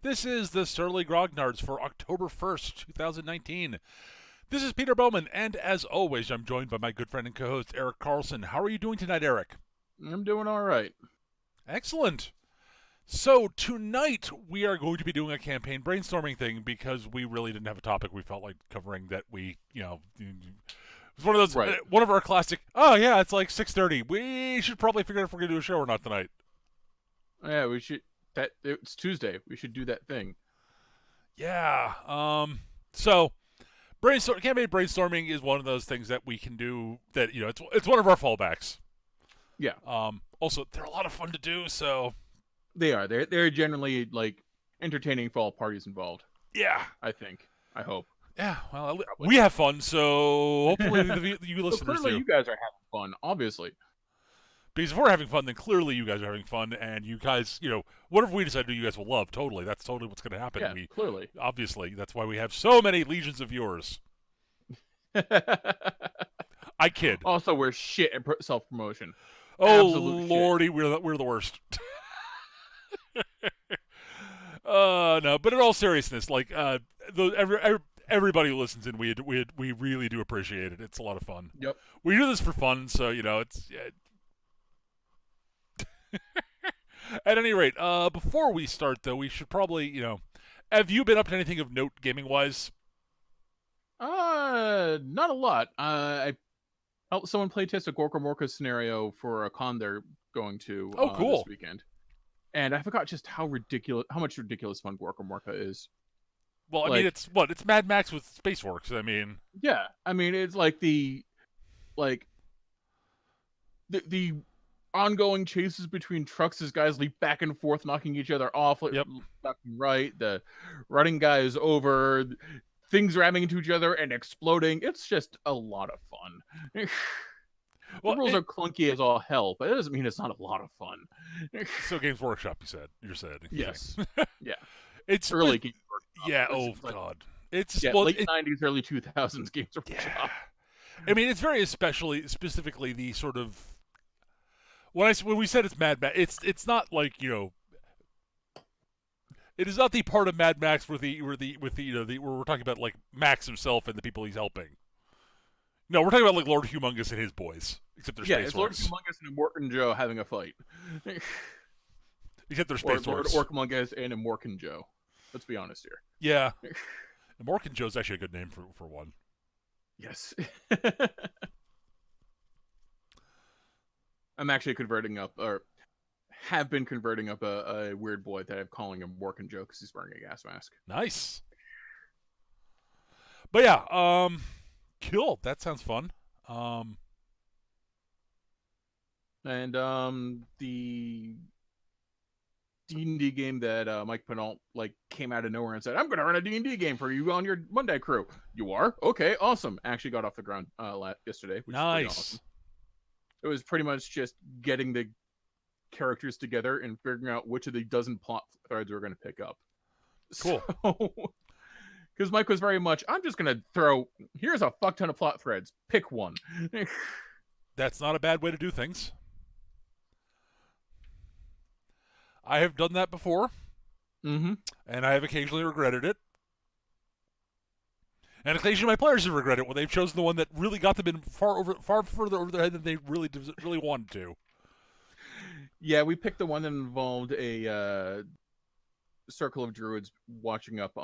This is the Surly Grognards for October 1st, 2019. This is Peter Bowman, and as always, I'm joined by my good friend and co host, Eric Carlson. How are you doing tonight, Eric? I'm doing all right. Excellent. So, tonight we are going to be doing a campaign brainstorming thing because we really didn't have a topic we felt like covering that it's one of those, Right. one of our classic, oh yeah, it's like 6:30. We should probably figure out if we're going to do a show or not tonight. Yeah, we should. It's Tuesday. We should do that thing. Yeah. So, campaign brainstorming is one of those things that we can do that it's one of our fallbacks. Yeah, Also they're a lot of fun to do, so they are. They're generally like entertaining for all parties involved. yeah. I think. I hope. Yeah, well, Probably. we have fun, so hopefully you Well, listeners clearly do. you guys are having fun. Obviously. Because if we're having fun, then clearly you guys are having fun, and you guys, whatever we decide to do, you guys will love. Totally, that's totally what's going to happen. Yeah. We Clearly. obviously that's why we have so many legions of viewers. I kid. Also, we're shit at self promotion. Oh Absolute lordy, we're the worst. No, but in all seriousness, like everybody who listens in, we really do appreciate it. It's a lot of fun. Yep. We do this for fun, so it's. At any rate, before we start though, we should probably have you been up to anything of note gaming wise? Not a lot. I helped someone play test a Gorka Morka scenario for a con they're going to Oh, cool. this weekend. And I forgot just how much ridiculous fun Gorka Morka is. Well, I mean, it's Mad Max with Space Orcs. I mean, yeah, I mean, it's like the ongoing chases between trucks as guys leap back and forth, knocking each other off, Yep. left and right. The running guys over, things ramming into each other and exploding. It's just a lot of fun. Well, the rules are clunky as all hell, but it doesn't mean it's not a lot of fun. So Games Workshop, you're saying. Yes. Yeah. It's Early Games Workshop. Yeah. It's God. It's late 90s, early 2000s Games Workshop. Yeah. I mean, it's very specifically the sort of when we said it's Mad Max, it's not like it is not the part of Mad Max where we're talking about like Max himself and the people he's helping. No, we're talking about like Lord Humongous and his boys, except they're space it's Lord orcs. Humongous and Morkin Joe having a fight. Except they're space Lord orcs. Humongous and Morkin Joe. Let's be honest here. Yeah. And Morkin Joe's actually a good name for one. Yes. I'm actually converting up, or have been converting up a weird boy that I'm calling him Morkin Joe because he's wearing a gas mask. Nice. But yeah, cool. That sounds fun. And the D&D game that Mike Penalt came out of nowhere and said, "I'm going to run a D&D game for you on your Monday crew." You are? Okay, awesome. Actually got off the ground yesterday, which Nice. is awesome. It was pretty much just getting the characters together and figuring out which of the dozen plot threads we're going to pick up. Cool. Because Mike was very much, I'm just going to here's a fuck ton of plot threads. Pick one. That's not a bad way to do things. I have done that before, Mm-hmm. and I have occasionally regretted it. And occasionally my players have regretted it when they've chosen the one that really got them in far further over their head than they really wanted to. Yeah, we picked the one that involved a circle of druids watching up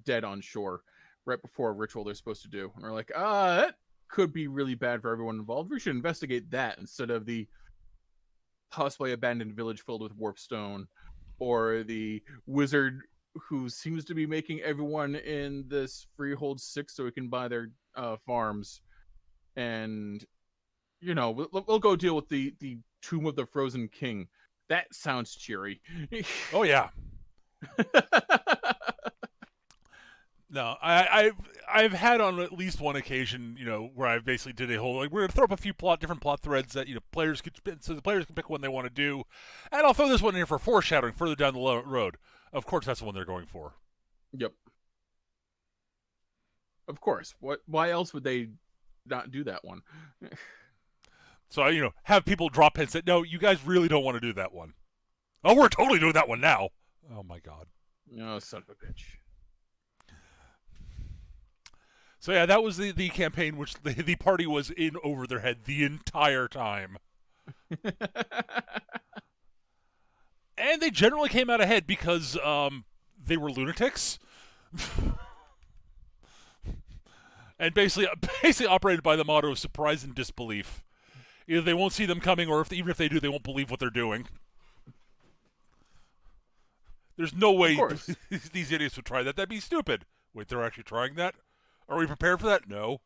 dead on shore right before a ritual they're supposed to do. And we're like, that could be really bad for everyone involved. We should investigate that instead of the possibly abandoned village filled with warp stone, or the wizard who seems to be making everyone in this freehold sick so he can buy their farms. And we'll go deal with the tomb of the frozen king. That sounds cheery. Oh yeah. No, I've had on at least one occasion, where I basically did a whole we're gonna throw up a few different plot threads that players could so the players can pick one they want to do, and I'll throw this one in here for foreshadowing further down the road. Of course, that's the one they're going for. Yep. Of course. Why else would they not do that one? So have people drop hints that no, you guys really don't want to do that one. Oh, we're totally doing that one now. Oh my god. Oh, son of a bitch. So yeah, that was the campaign which the party was in over their head the entire time. And they generally came out ahead because they were lunatics. And basically operated by the motto of surprise and disbelief. Either they won't see them coming, or even if they do, they won't believe what they're doing. There's no Of way course. these idiots would try that. That'd be stupid. Wait, they're actually trying that? Are we prepared for that? No.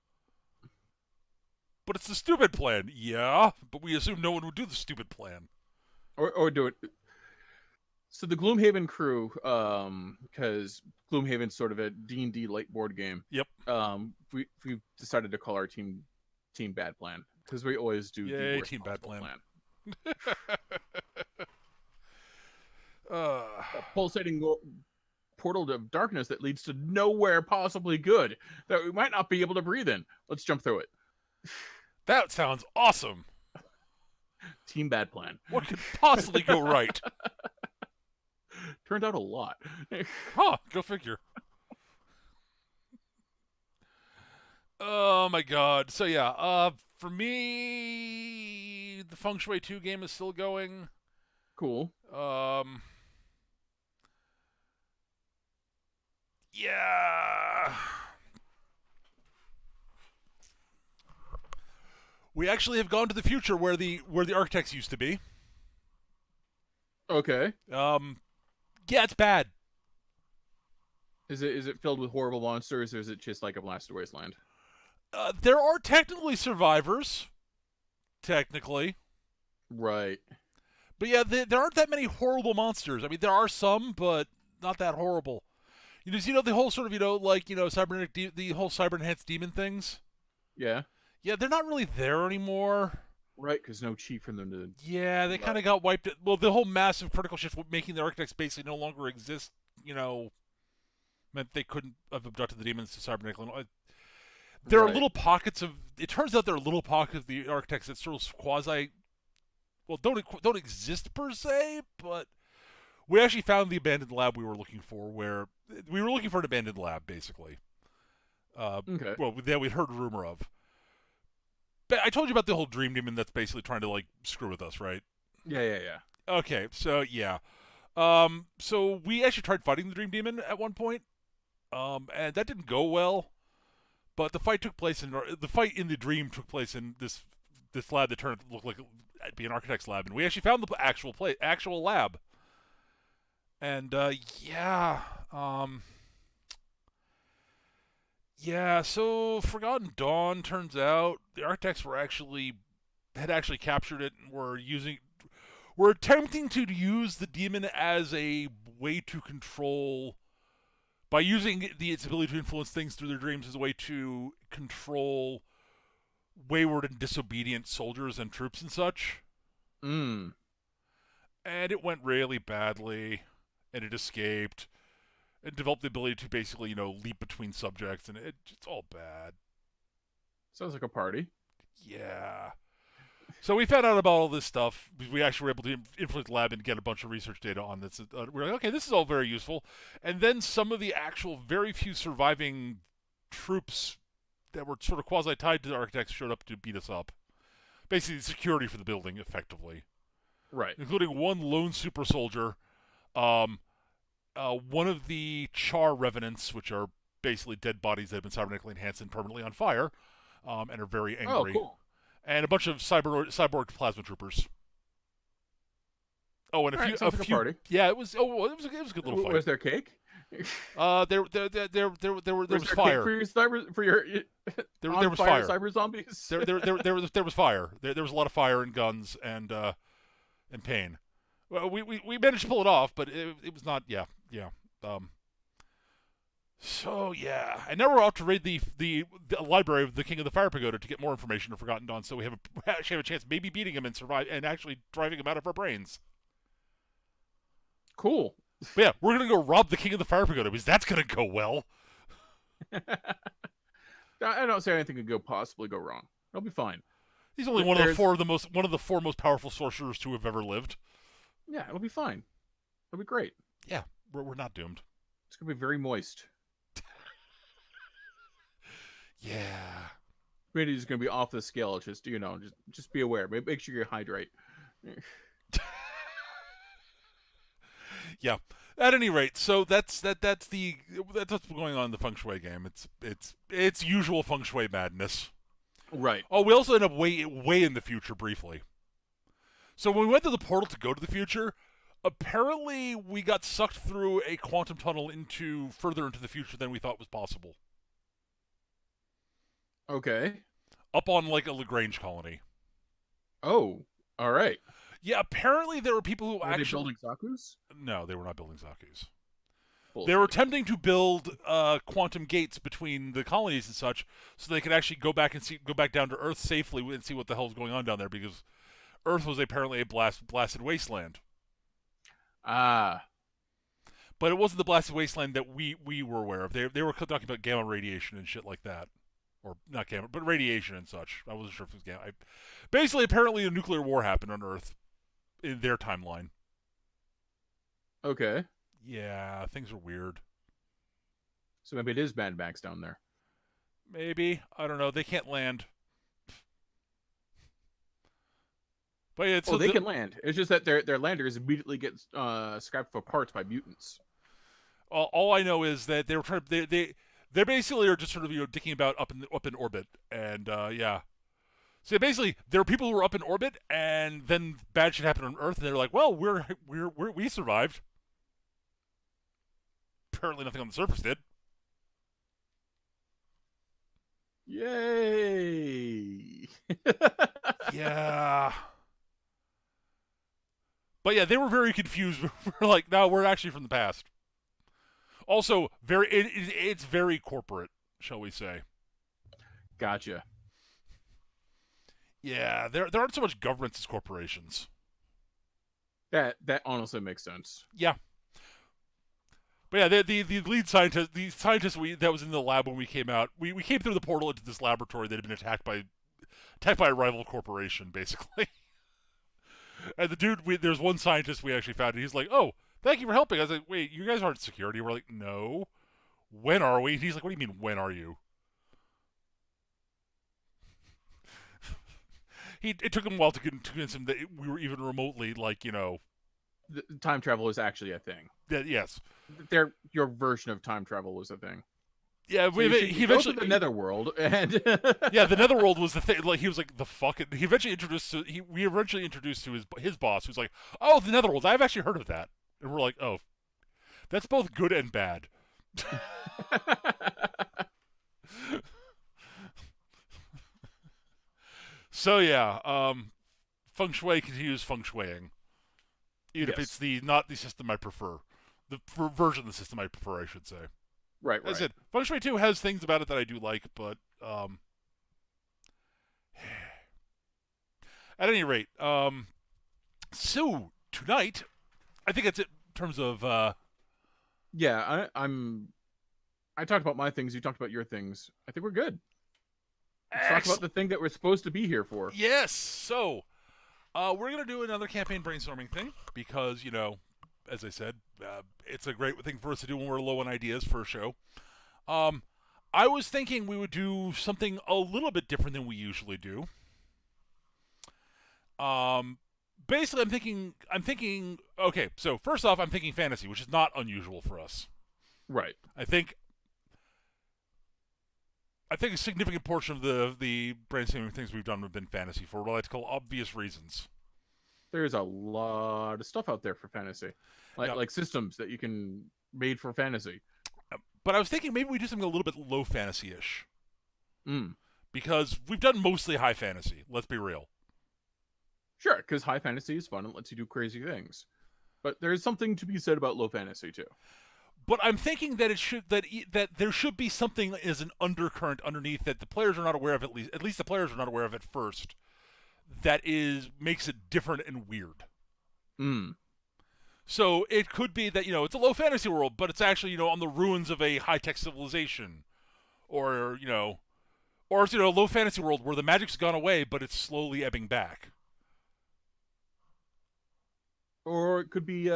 But it's the stupid plan. Yeah, but we assume no one would do the stupid plan. Or do it. So the Gloomhaven crew, because Gloomhaven's sort of a D&D light board game. Yep. We decided to call our team Bad Plan because we always do Yay, the worst Team Bad possible plan. A pulsating portal of darkness that leads to nowhere possibly good that we might not be able to breathe in. Let's jump through it. That sounds awesome. Team Bad Plan. What could possibly go right? Turned out a lot. Huh, go figure. Oh my god. So yeah, for me, the Feng Shui 2 game is still going. Cool. Yeah. We actually have gone to the future where the architects used to be. Okay. Yeah, it's bad. Is it filled with horrible monsters, or is it just like a blasted wasteland? There are technically survivors. Technically. Right. But yeah, there aren't that many horrible monsters. I mean, there are some, but not that horrible. The whole sort of, cybernetic, the whole cyber enhanced demon things. Yeah. Yeah, they're not really there anymore. Right, because no cheat for them to. Yeah, they kind of got wiped. Well, the whole massive critical shift, making the architects basically no longer exist, meant they couldn't have abducted the demons to cybernetic. There are little pockets of. It turns out there are little pockets of the architects that sort of quasi. Well, don't exist per se, but we actually found the abandoned lab we were looking for. Where we were looking for an abandoned lab, basically. Okay. Well, that we heard a rumor of. But I told you about the whole dream demon that's basically trying to screw with us, right? Yeah. Okay, so yeah. So we actually tried fighting the dream demon at one point, and that didn't go well. But the fight in the dream took place in this lab that turned to look like it'd be an architect's lab, and we actually found the actual lab. And so Forgotten Dawn, turns out the architects had actually captured it and were attempting to use the demon as a way to control, by using its ability to influence things through their dreams as a way to control wayward and disobedient soldiers and troops and such. Mm. And it went really badly, and it escaped. It developed the ability to basically, leap between subjects, and it's all bad. Sounds like a party. Yeah. So we found out about all this stuff. We actually were able to influence the lab and get a bunch of research data on this. We're like, okay, this is all very useful. And then some of the actual very few surviving troops that were sort of quasi-tied to the architects showed up to beat us up. Basically, the security for the building, effectively. Right. Including one lone super soldier, one of the Char revenants, which are basically dead bodies that have been cybernetically enhanced and permanently on fire, and are very angry. Oh, cool. And a bunch of cyborg plasma troopers. Oh, and a few. Party. Yeah, it was. Oh, it was a good little fight. Was there cake? There was fire. There was fire. Cyber zombies. There was fire. There was a lot of fire and guns and pain. Well, we managed to pull it off, but it was not. Yeah. So yeah, and now we're off to raid the library of the King of the Fire Pagoda to get more information of Forgotten Dawn. So we actually have a chance of maybe beating him and survive, and actually driving him out of our brains. Cool. But yeah, we're gonna go rob the King of the Fire Pagoda because that's gonna go well. I don't say anything could possibly go wrong. It'll be fine. He's only one of the four most powerful sorcerers to have ever lived. Yeah, it'll be fine. It'll be great. Yeah, we're not doomed. It's gonna be very moist. Yeah. Humidity is gonna be off the scale. It's just just be aware. Make sure you hydrate. Yeah. At any rate, so that's what's going on in the feng shui game. It's usual feng shui madness. Right. Oh, we also end up way in the future briefly. So when we went to the portal to go to the future, apparently we got sucked through a quantum tunnel into further into the future than we thought was possible. Okay. Up on like a Lagrange colony. Oh. All right. Yeah, apparently there were people who Were actually they building Sakus? No, they were not building Zaku's. Bullshit. They were attempting to build quantum gates between the colonies and such, so they could actually go back down to Earth safely and see what the hell's going on down there, because Earth was apparently a blasted wasteland. Ah. But it wasn't the blasted wasteland that we were aware of. They were talking about gamma radiation and shit like that, or not gamma, but radiation and such. I wasn't sure if it was gamma. Basically, apparently, a nuclear war happened on Earth in their timeline. Okay. Yeah, things are weird. So maybe it is Mad Max down there. Maybe. I don't know. They can't land. But yeah, They can land. It's just that their landers immediately get scrapped for parts by mutants. All I know is that they were trying. They basically are just sort of dicking about up in orbit, and yeah. So basically, there were people who were up in orbit, and then bad shit happened on Earth, and they're like, "Well, we survived." Apparently, nothing on the surface did. Yay! Yeah. But yeah, they were very confused. We're like, no, we're actually from the past. Also, it's very corporate, shall we say? Gotcha. Yeah, there aren't so much governments as corporations. That honestly makes sense. Yeah. But yeah, the lead scientist, that was in the lab when we came out, we came through the portal into this laboratory that had been attacked by a rival corporation, basically. And the dude, there's one scientist we actually found, and he's like, "Oh, thank you for helping." I was like, "Wait, you guys aren't security?" We're like, "No." When are we? And he's like, "What do you mean, when are you?" It took him a while to convince him that we were even remotely The time travel is actually a thing. Yes. Your version of time travel was a thing. Yeah, So he eventually go to the Netherworld, and yeah, the Netherworld was the thing. Like he was like the fucking. He eventually introduced to we eventually introduced to his boss, who's like, "Oh, the Netherworld. I've actually heard of that." And we're like, "Oh, that's both good and bad." So yeah, feng shui continues feng shuiing, even if it's not the system I prefer, the version of the system I prefer, I should say. Right. As I said, feng shui 2 has things about it that I do like, but at any rate, so tonight, I think that's it in terms of. Yeah, I talked about my things. You talked about your things. I think we're good. Let's talk about the thing that we're supposed to be here for. Yes. So, we're gonna do another campaign brainstorming thing because as I said, it's a great thing for us to do when we're low on ideas for a show. I was thinking we would do something a little bit different than we usually do. Basically, I'm thinking. Okay, so first off, I'm thinking fantasy, which is not unusual for us. Right. I think a significant portion of the brainstorming things we've done have been fantasy for what I like to call obvious reasons. There's a lot of stuff out there for fantasy, like systems that you can made for fantasy. But I was thinking maybe we do something a little bit low fantasy-ish. Mm. Because we've done mostly high fantasy. Let's be real. Sure, because high fantasy is fun and lets you do crazy things. But there's something to be said about low fantasy too. But I'm thinking that that there should be something as an undercurrent underneath that the players are not aware of, at least the players are not aware of at first. That makes it different and weird. Mm. So it could be that it's a low fantasy world, but it's actually on the ruins of a high tech civilization, or it's a low fantasy world where the magic's gone away, but it's slowly ebbing back. Or it could be a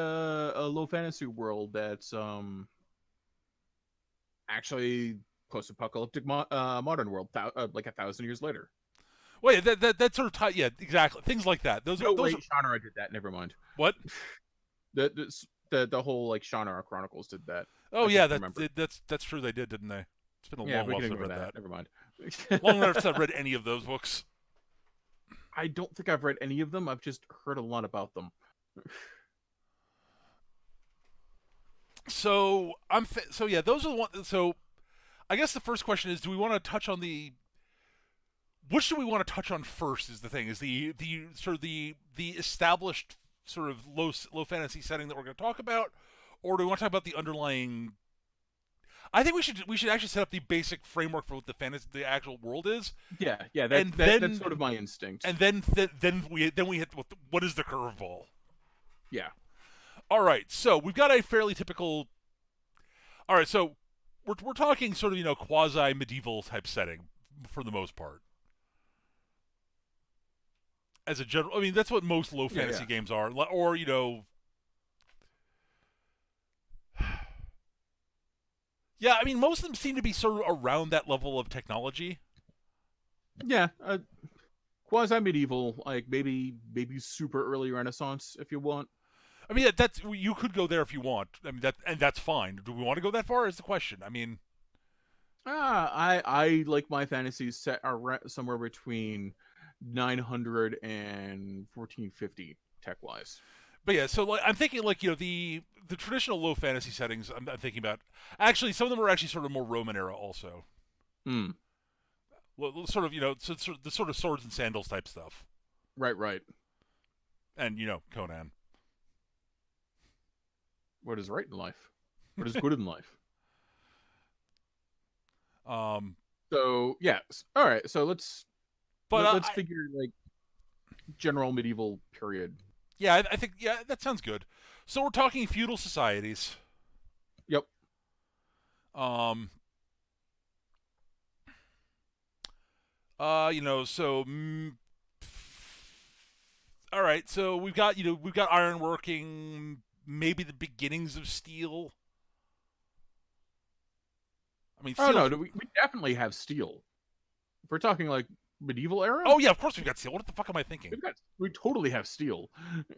low fantasy world that's actually post-apocalyptic modern world, like 1,000 years later. Well, yeah, that sort of yeah, exactly. Things like that. No, Those are wait, Shannara did that. Never mind. what? The whole like Shannara Chronicles did that. Oh I yeah, just remembered. that's true. They did, didn't they? It's been a Yeah, long we while can since I've ignore read that. that. Never mind. Long enough since I've read any of those books. I don't think I've read any of them. I've just heard a lot about them. So so yeah, those are the ones. So I guess the first question is: do we want to touch on the which do we want to touch on first? Is the thing is the sort of the established sort of low fantasy setting that we're going to talk about, or do we want to talk about the underlying? I think we should actually set up the basic framework for what the actual world is, Yeah, that's sort of my instinct. and then we hit what is the curveball. Yeah. All right, so we've got a fairly typical. All right, so we're talking sort of quasi medieval type setting for the most part. As a general, I mean that's what most low fantasy games are, or yeah, I mean most of them seem to be sort of around that level of technology. Yeah, quasi medieval, like maybe super early Renaissance if you want. I mean that's you could go there if you want. I mean that's fine. Do we want to go that far? Is the question. I mean, I like my fantasies set somewhere between 900 and 1450 tech wise. but yeah, so like I'm thinking like the traditional low fantasy settings. I'm thinking about actually some of them are actually sort of more Roman era also. Hmm. Well, sort of the sort of swords and sandals type stuff, Right. and Conan. What is right in life? What is good in life? So yes. All right. So let's but figure like general medieval period. yeah, I think that sounds good. So we're talking feudal societies. Yep. Um. So. All right. So we've got ironworking, maybe the beginnings of steel. I mean, Oh steel. no, we definitely have steel. If we're talking like medieval era. Oh yeah, of course we've got steel. What the fuck am I thinking? We totally have steel.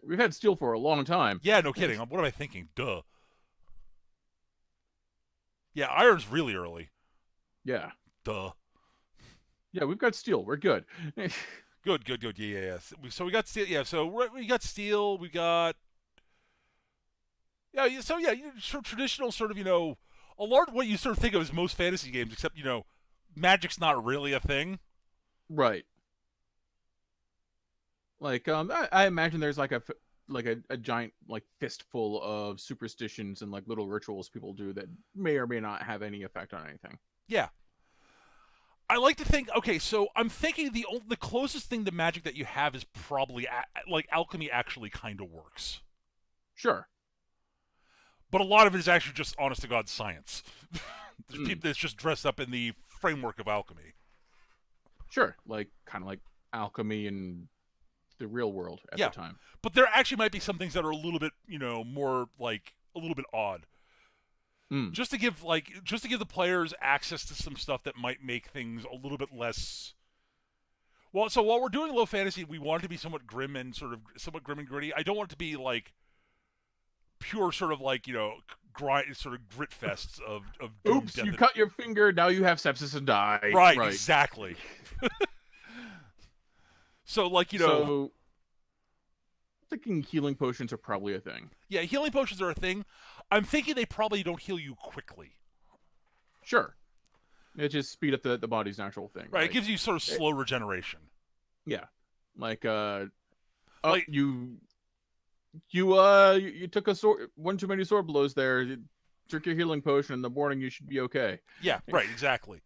We've had steel for a long time. Yeah, no kidding. What am I thinking? Duh. Yeah, iron's really early. Yeah. Duh. Yeah, we've got steel. We're good. Good. Yeah. So we got steel. Yeah, so we got steel. We got. Yeah, so yeah, sort of traditional sort of a lot of what you sort of think of as most fantasy games, except magic's not really a thing. Right. Like I imagine there's like a giant like fistful of superstitions and like little rituals people do that may or may not have any effect on anything. Yeah. I like to think. Okay, so I'm thinking the closest thing to magic that you have is probably like alchemy. Actually, kind of works, Sure. but a lot of it is actually just honest to god science. There's people that's just dressed up in the framework of alchemy. Sure. Like kind of like alchemy in the real world at the time. But there actually might be some things that are a little bit more like a little bit odd. Just to give the players access to some stuff that might make things a little bit less. Well, so while we're doing low fantasy, we want it to be somewhat grim and gritty. I don't want it to be like pure sort of like grind sort of grit fests of doom, Oops, you cut your finger, now you have sepsis and die. Right. Exactly. So like so thinking healing potions are probably a thing. Yeah, healing potions are a thing. I'm thinking they probably don't heal you quickly. Sure. It just speed up the body's natural thing. Right, it gives you sort of slow regeneration. Yeah. Like you took one too many sword blows there. You took your healing potion in the morning, you should be okay. Yeah, right, exactly.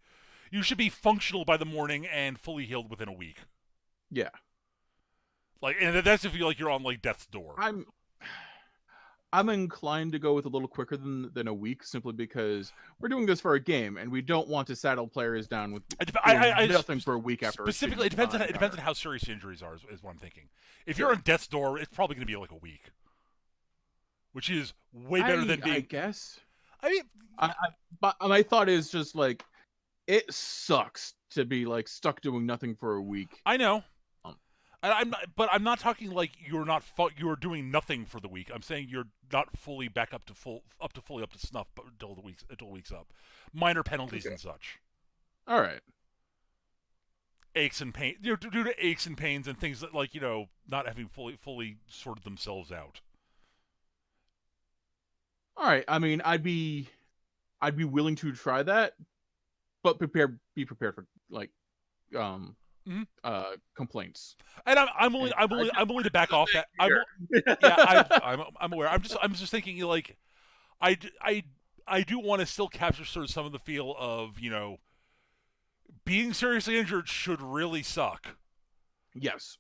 You should be functional by the morning and fully healed within a week. Yeah. Like, and that's if you're on like death's door. I'm inclined to go with a little quicker than a week, simply because we're doing this for a game, and we don't want to saddle players down with nothing for a week after. Specifically, it depends on how serious the injuries are. Is what I'm thinking. If you're on death's door, it's probably going to be like a week. which is way better than I being. guess. I mean, But my thought is just like it sucks to be like stuck doing nothing for a week. I know. Um, I'm not, but I'm not talking like you're doing nothing for the week. I'm saying you're not fully back up to fully up to snuff until the week's up. Minor penalties okay. and such. All right. Aches and pain, due to aches and pains and things that like not having fully sorted themselves out. All right. I mean, I'd be willing to try that, but be prepared for like um Mm-hmm. complaints. And And I'm willing to back off that. Yeah, I'm aware. I'm just thinking like I I I do want to still capture sort of some of the feel of being seriously injured should really suck, Yes.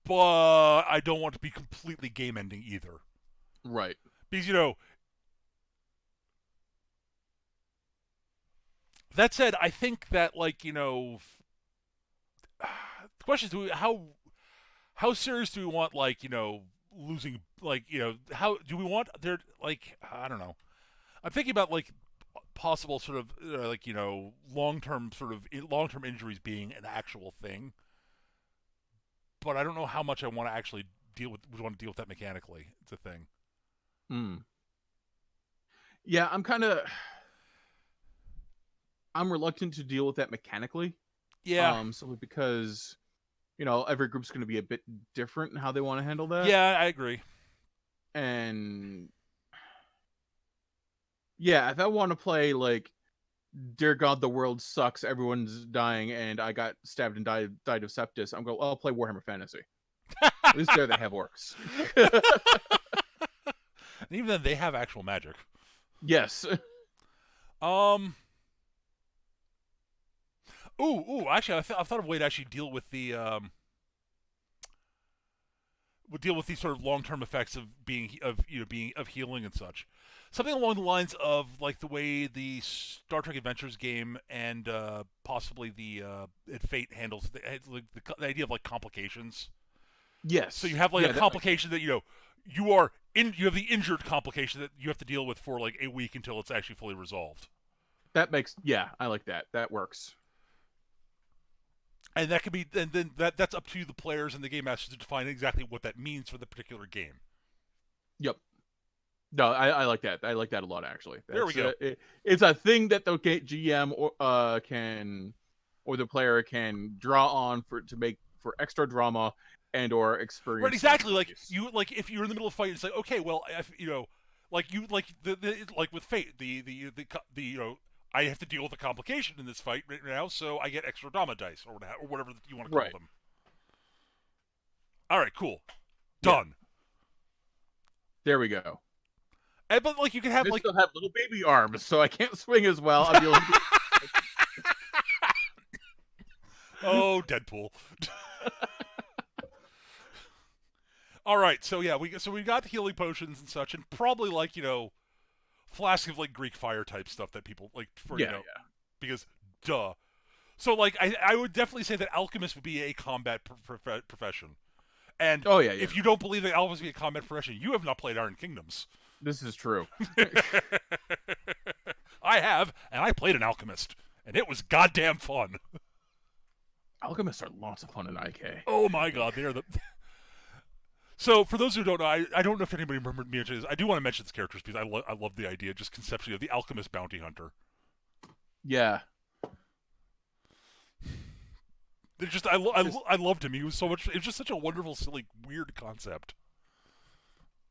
but I don't want to be completely game ending either. Right. Because that said, I think that the question is how serious do we want losing how do we want there I don't know. I'm thinking about possible sort of long term injuries being an actual thing, but I don't know how much I want to actually want to deal with that mechanically. It's a thing. Mm. Yeah, I'm reluctant to deal with that mechanically. Yeah, Simply because every group's going to be a bit different in how they want to handle that. yeah, I agree. And yeah, if I want to play like dear God, the world sucks, everyone's dying, and I got stabbed and died of sepsis, I'm going, I'll play Warhammer Fantasy. At least there they have orcs. And even then, they have actual magic. Yes. Um. Ooh. Actually, I thought of a way to actually deal with the would deal with these sort of long term effects of being of healing and such. Something along the lines of like the way the Star Trek Adventures game and possibly the Fate handles the idea of like complications. Yes. So you have like a complication that you have the injured complication that you have to deal with for like a week until it's actually fully resolved. I like that. That works. And that could be, and then that's up to the players and the game masters to define exactly what that means for the particular game. Yep. No, I like that. I like that a lot, actually. There we go. It's a thing that the GM or the player can draw on to make for extra drama and or experience. Right, exactly. Like if you're in the middle of a fight, it's like, okay, well, if, like with Fate, the I have to deal with a complication in this fight right now, so I get extra drama dice or whatever you want to call them. All right, cool, done. Yeah. There we go. But you can have I still have little baby arms, so I can't swing as well. I'm dealing Oh, Deadpool. All right, so yeah, we got healing potions and such, and probably flask of Greek fire type stuff that people because duh. So I would definitely say that alchemist would be a combat profession. And if you don't believe that alchemist would be a combat profession, you have not played Iron Kingdoms. This is true. I have, and I played an alchemist, and it was goddamn fun. Alchemists are lots of fun in IK. Oh my god, they are the. So, for those who don't know, I don't know if anybody remembered me. I do want to mention this characters because I love the idea, just conceptually, of the alchemist bounty hunter. Yeah. I loved him. He was so much. It was just such a wonderful, silly, weird concept.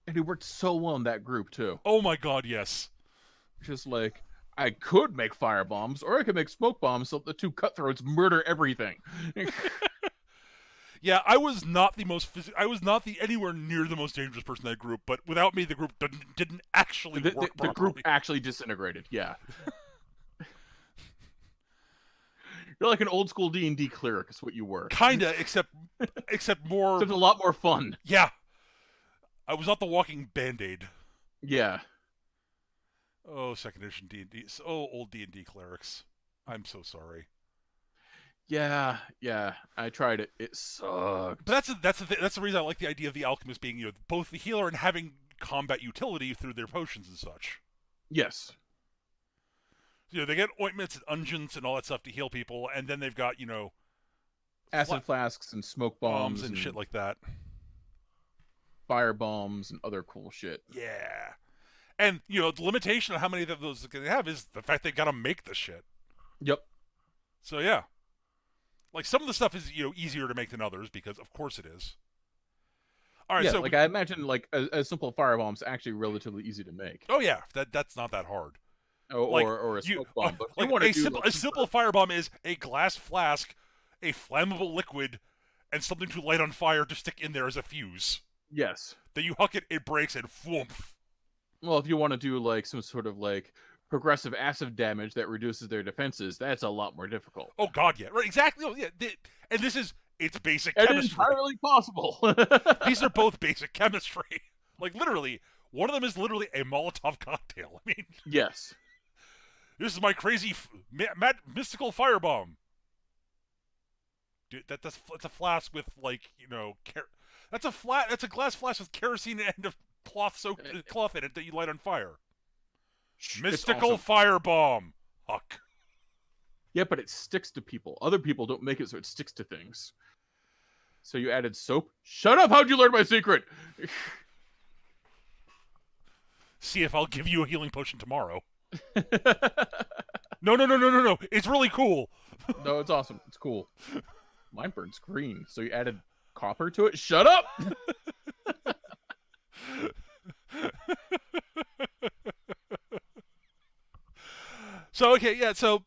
And he worked so well in that group too. Oh my god, yes. Just like I could make fire bombs, or I could make smoke bombs, so the two cutthroats murder everything. Yeah, I was not anywhere near the most dangerous person in that group, but without me, the group didn't actually work properly. The group actually disintegrated. Yeah. You're like an old school D&D cleric, is what you were. Kinda, except more. It's a lot more fun. Yeah. I was not the walking Band-Aid. Yeah. Oh, second edition D&D. Oh, old D&D clerics. I'm so sorry. Yeah. I tried it. It sucked. But that's the reason I like the idea of the alchemist being both the healer and having combat utility through their potions and such. Yes. They get ointments and unguents and all that stuff to heal people, and then they've got Acid flasks and smoke bombs bombs and shit like that. fire bombs and other cool shit. Yeah. And, the limitation of how many of those they have is the fact they gotta make the shit. Yep. So, yeah. Like, some of the stuff is, easier to make than others, because of course it is. All right, yeah, so... I imagine, a simple fire bomb's actually relatively easy to make. Oh, yeah, that's not that hard. Or a smoke bomb. But a simple firebomb is a glass flask, a flammable liquid, and something to light on fire to stick in there as a fuse. Yes. Then you huck it, it breaks, and whoomph. Well, if you want to do some sort of progressive acid damage that reduces their defenses, that's a lot more difficult. Oh God, yeah, right, exactly. Oh, yeah, and it's basic and chemistry. Entirely possible. These are both basic chemistry. Literally, one of them is literally a Molotov cocktail. I mean, yes. This is my crazy mystical firebomb. Dude, that's a flask with that's a glass flask with kerosene and a cloth in it that you light on fire. Mystical awesome. firebomb. Huck. Yeah, but it sticks to people. Other people don't make it so it sticks to things. So you added soap? Shut up! How'd you learn my secret? See if I'll give you a healing potion tomorrow. No. It's really cool. No, it's awesome. It's cool. Mine burns green, so you added copper to it? Shut up! So okay, yeah. So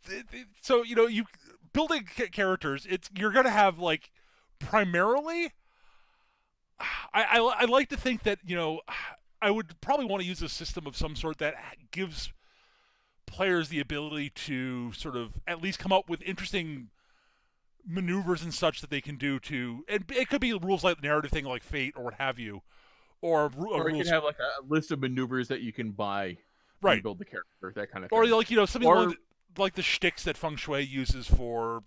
you building characters. You're gonna have primarily. I like to think that I would probably want to use a system of some sort that gives players the ability to sort of at least come up with interesting maneuvers and such that they can do to, and it could be rules like the narrative thing, like Fate or what have you, or you rules. can have a list of maneuvers that you can buy. Right. Build the character, that kind of thing. Or something like the shticks that Feng Shui uses for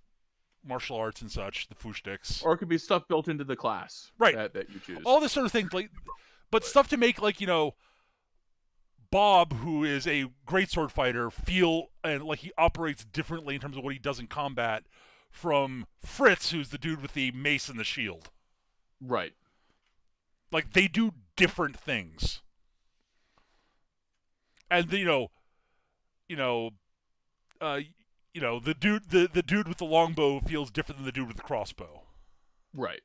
martial arts and such, the fu shticks. Or it could be stuff built into the class, right? That you choose. All this sort of thing, but stuff to make Bob, who is a great sword fighter, feel and he operates differently in terms of what he does in combat from Fritz, who's the dude with the mace and the shield. Right. They do different things. And the dude with the longbow feels different than the dude with the crossbow. Right.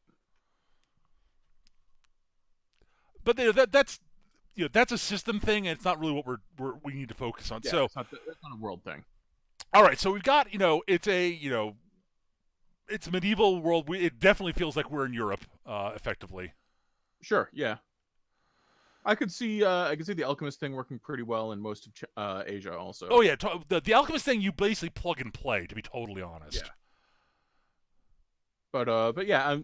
But that's a system thing, and it's not really what we need to focus on. Yeah, so that's not a world thing. All right, so we've got it's a it's a medieval world. It definitely feels like we're in Europe, effectively. Sure. Yeah. I could see the alchemist thing working pretty well in most of Asia also. Oh yeah, the alchemist thing you basically plug and play, to be totally honest. Yeah. But yeah,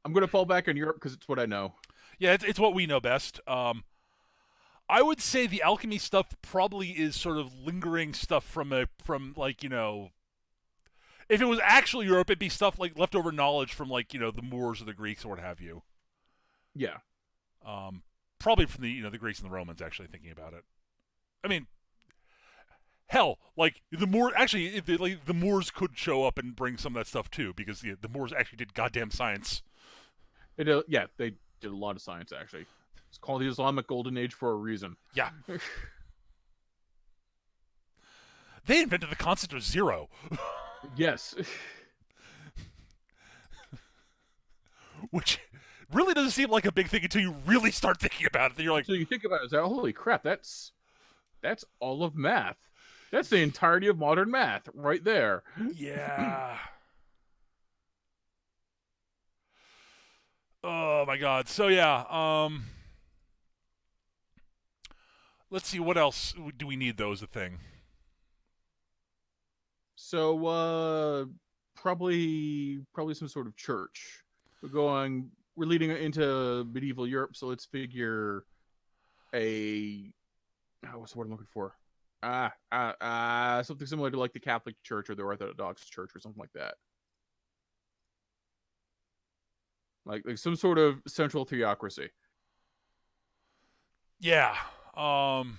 I'm gonna fall back on Europe because it's what I know. Yeah, it's what we know best. I would say the alchemy stuff probably is sort of lingering stuff from if it was actually Europe, it'd be stuff like leftover knowledge from the Moors or the Greeks or what have you. Yeah. Probably from the Greeks and the Romans, actually, thinking about it. I mean, hell, the Moors actually, the Moors could show up and bring some of that stuff too, because the Moors actually did goddamn science. They did a lot of science actually. It's called the Islamic Golden Age for a reason. Yeah. They invented the concept of zero. Yes. Which really doesn't seem like a big thing until you really start thinking about it. Then you're like, so you think about it, it's like, holy crap, that's all of math. That's the entirety of modern math right there. Yeah. Oh my God. So yeah. Let's see, what else do we need though as a thing? So probably some sort of church. We're leading into medieval Europe, so let's figure what's the word I'm looking for? Something similar to the Catholic Church or the Orthodox Church or something like that. Like some sort of central theocracy. Yeah. Um,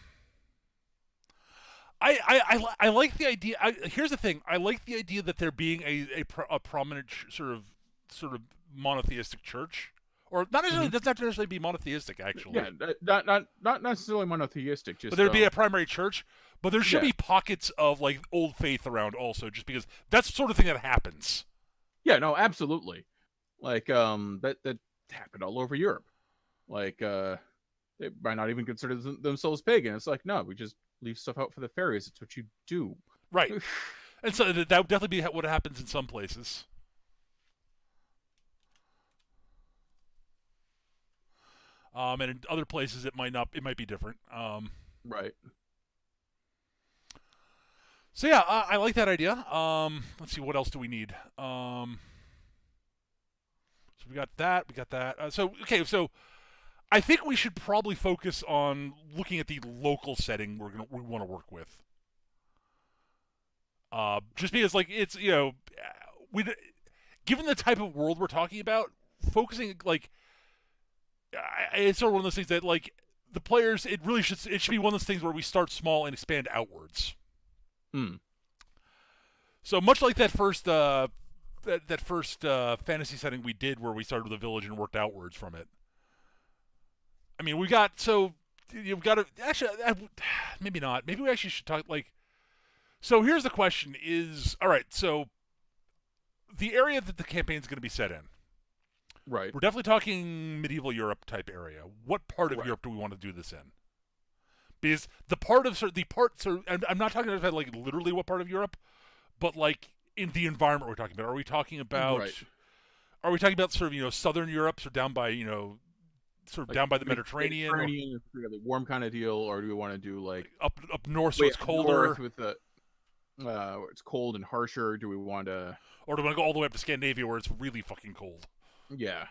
I like the idea. Here's the thing. I like the idea that there being a prominent sort of monotheistic church, or not necessarily Hmm. doesn't have to necessarily be monotheistic Yeah, actually, not necessarily monotheistic, but just there'd be a primary church. But there should yeah, be pockets of like old faith around also, just because that's the sort of thing that happens. yeah, no, absolutely. Like that happened all over Europe. Like they might not even consider themselves pagan. It's like, no, we just leave stuff out for the fairies. It's what you do. Right. And so that would definitely be what happens in some places. And in other places it might not. It might be different. Right. So yeah, I like that idea. Let's see, what else do we need? So we got that. We got that. So okay, so I think we should probably focus on looking at the local setting we want to work with. Just because like it's we given the type of world we're talking about, focusing like it's sort of one of those things that like the players it should be one of those things where we start small and expand outwards. Hmm. So much like that first that first fantasy setting we did where we started with a village and worked outwards from it. I mean, we got so you've got to actually maybe not. Maybe we actually should talk like. So here's the question: Is all right. So the area that the campaign is going to be set in, Right. we're definitely talking medieval Europe type area. What part of Right. Europe do we want to do this in? Because the part of the part, so I'm not talking about like literally what part of Europe, but like in the environment we're talking about. Are we talking about? Right. Are we talking about sort of southern Europe, so down by sort of Like down by the Mediterranean, or Mediterranean, really warm kind of deal, or do we want to do like up north so way it's up north colder, with the where it's cold and harsher? Do we want to? or do we want to go all the way up to Scandinavia where it's really fucking cold? Yeah.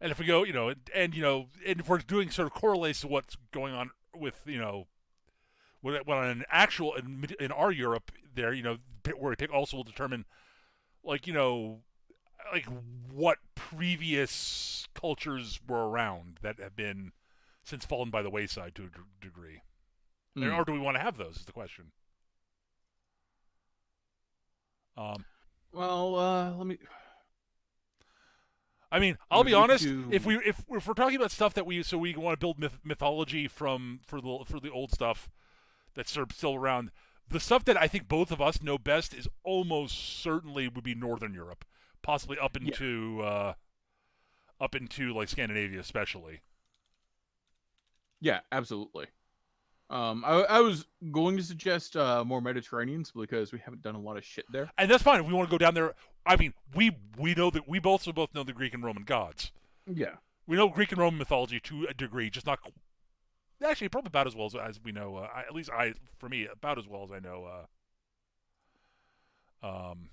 And if we go, and if we're doing sort of correlates to what's going on with what on an actual in our Europe there, where we pick also will determine like like what previous cultures were around that have been since fallen by the wayside to a degree. Hmm. Or do we want to have those? Is the question. Um, Well, let me. I mean, I I'll mean, be we could honest. do. If we're talking about stuff that we want to build mythology from for the old stuff that's sort of still around, the stuff that I think both of us know best is almost certainly would be Northern Europe, possibly Yeah. up into like Scandinavia, especially. Yeah. Absolutely. I was going to suggest more Mediterraneans because we haven't done a lot of shit there. And that's fine if we want to go down there. I mean, we know that we both know the Greek and Roman gods. Yeah. We know Greek and Roman mythology to a degree, just not actually probably about as well as we know. At least for me, about as well as I know. Um,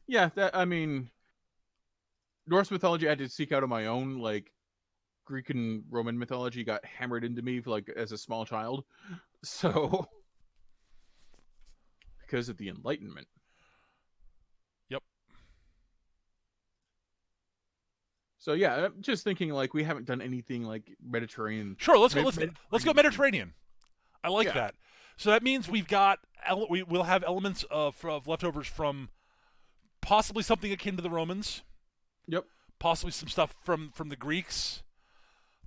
Yeah. That I mean, Norse mythology I had to seek out on my own. Like Greek and Roman mythology got hammered into me like as a small child. So because of the Enlightenment. yep. So yeah, I'm just thinking like we haven't done anything like Mediterranean. Sure. Let's go Mediterranean. Mediterranean. I like Yeah. that. So that means we've got we'll have elements of leftovers from possibly something akin to the Romans, Yep. possibly some stuff from the Greeks,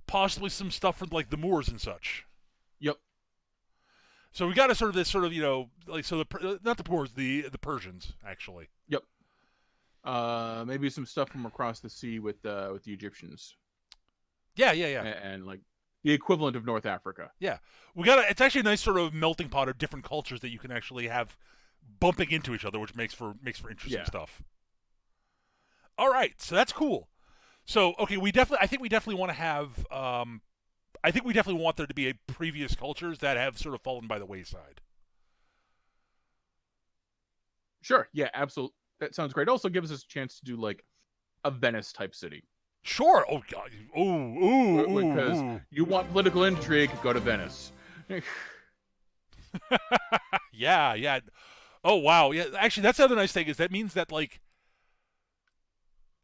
possibly some stuff from like the Moors and such. Yep. So we got a sort of this sort of like so the not the Moors the Persians actually. Yep. Maybe some stuff from across the sea with the Egyptians Yeah. and like the equivalent of North Africa. Yeah, we got. It's actually a nice sort of melting pot of different cultures that you can actually have bumping into each other, which makes for interesting Yeah. stuff. All right, so that's cool. So okay, I think we definitely want to have. I think we definitely want there to be a previous cultures that have sort of fallen by the wayside. Sure. Yeah. Absolutely. That sounds great. Also gives us a chance to do like a Venice type city. Sure. Oh God. Because Ooh. you want political intrigue, go to Venice. Yeah. Oh wow. Yeah. Actually, that's the other nice thing is that means that like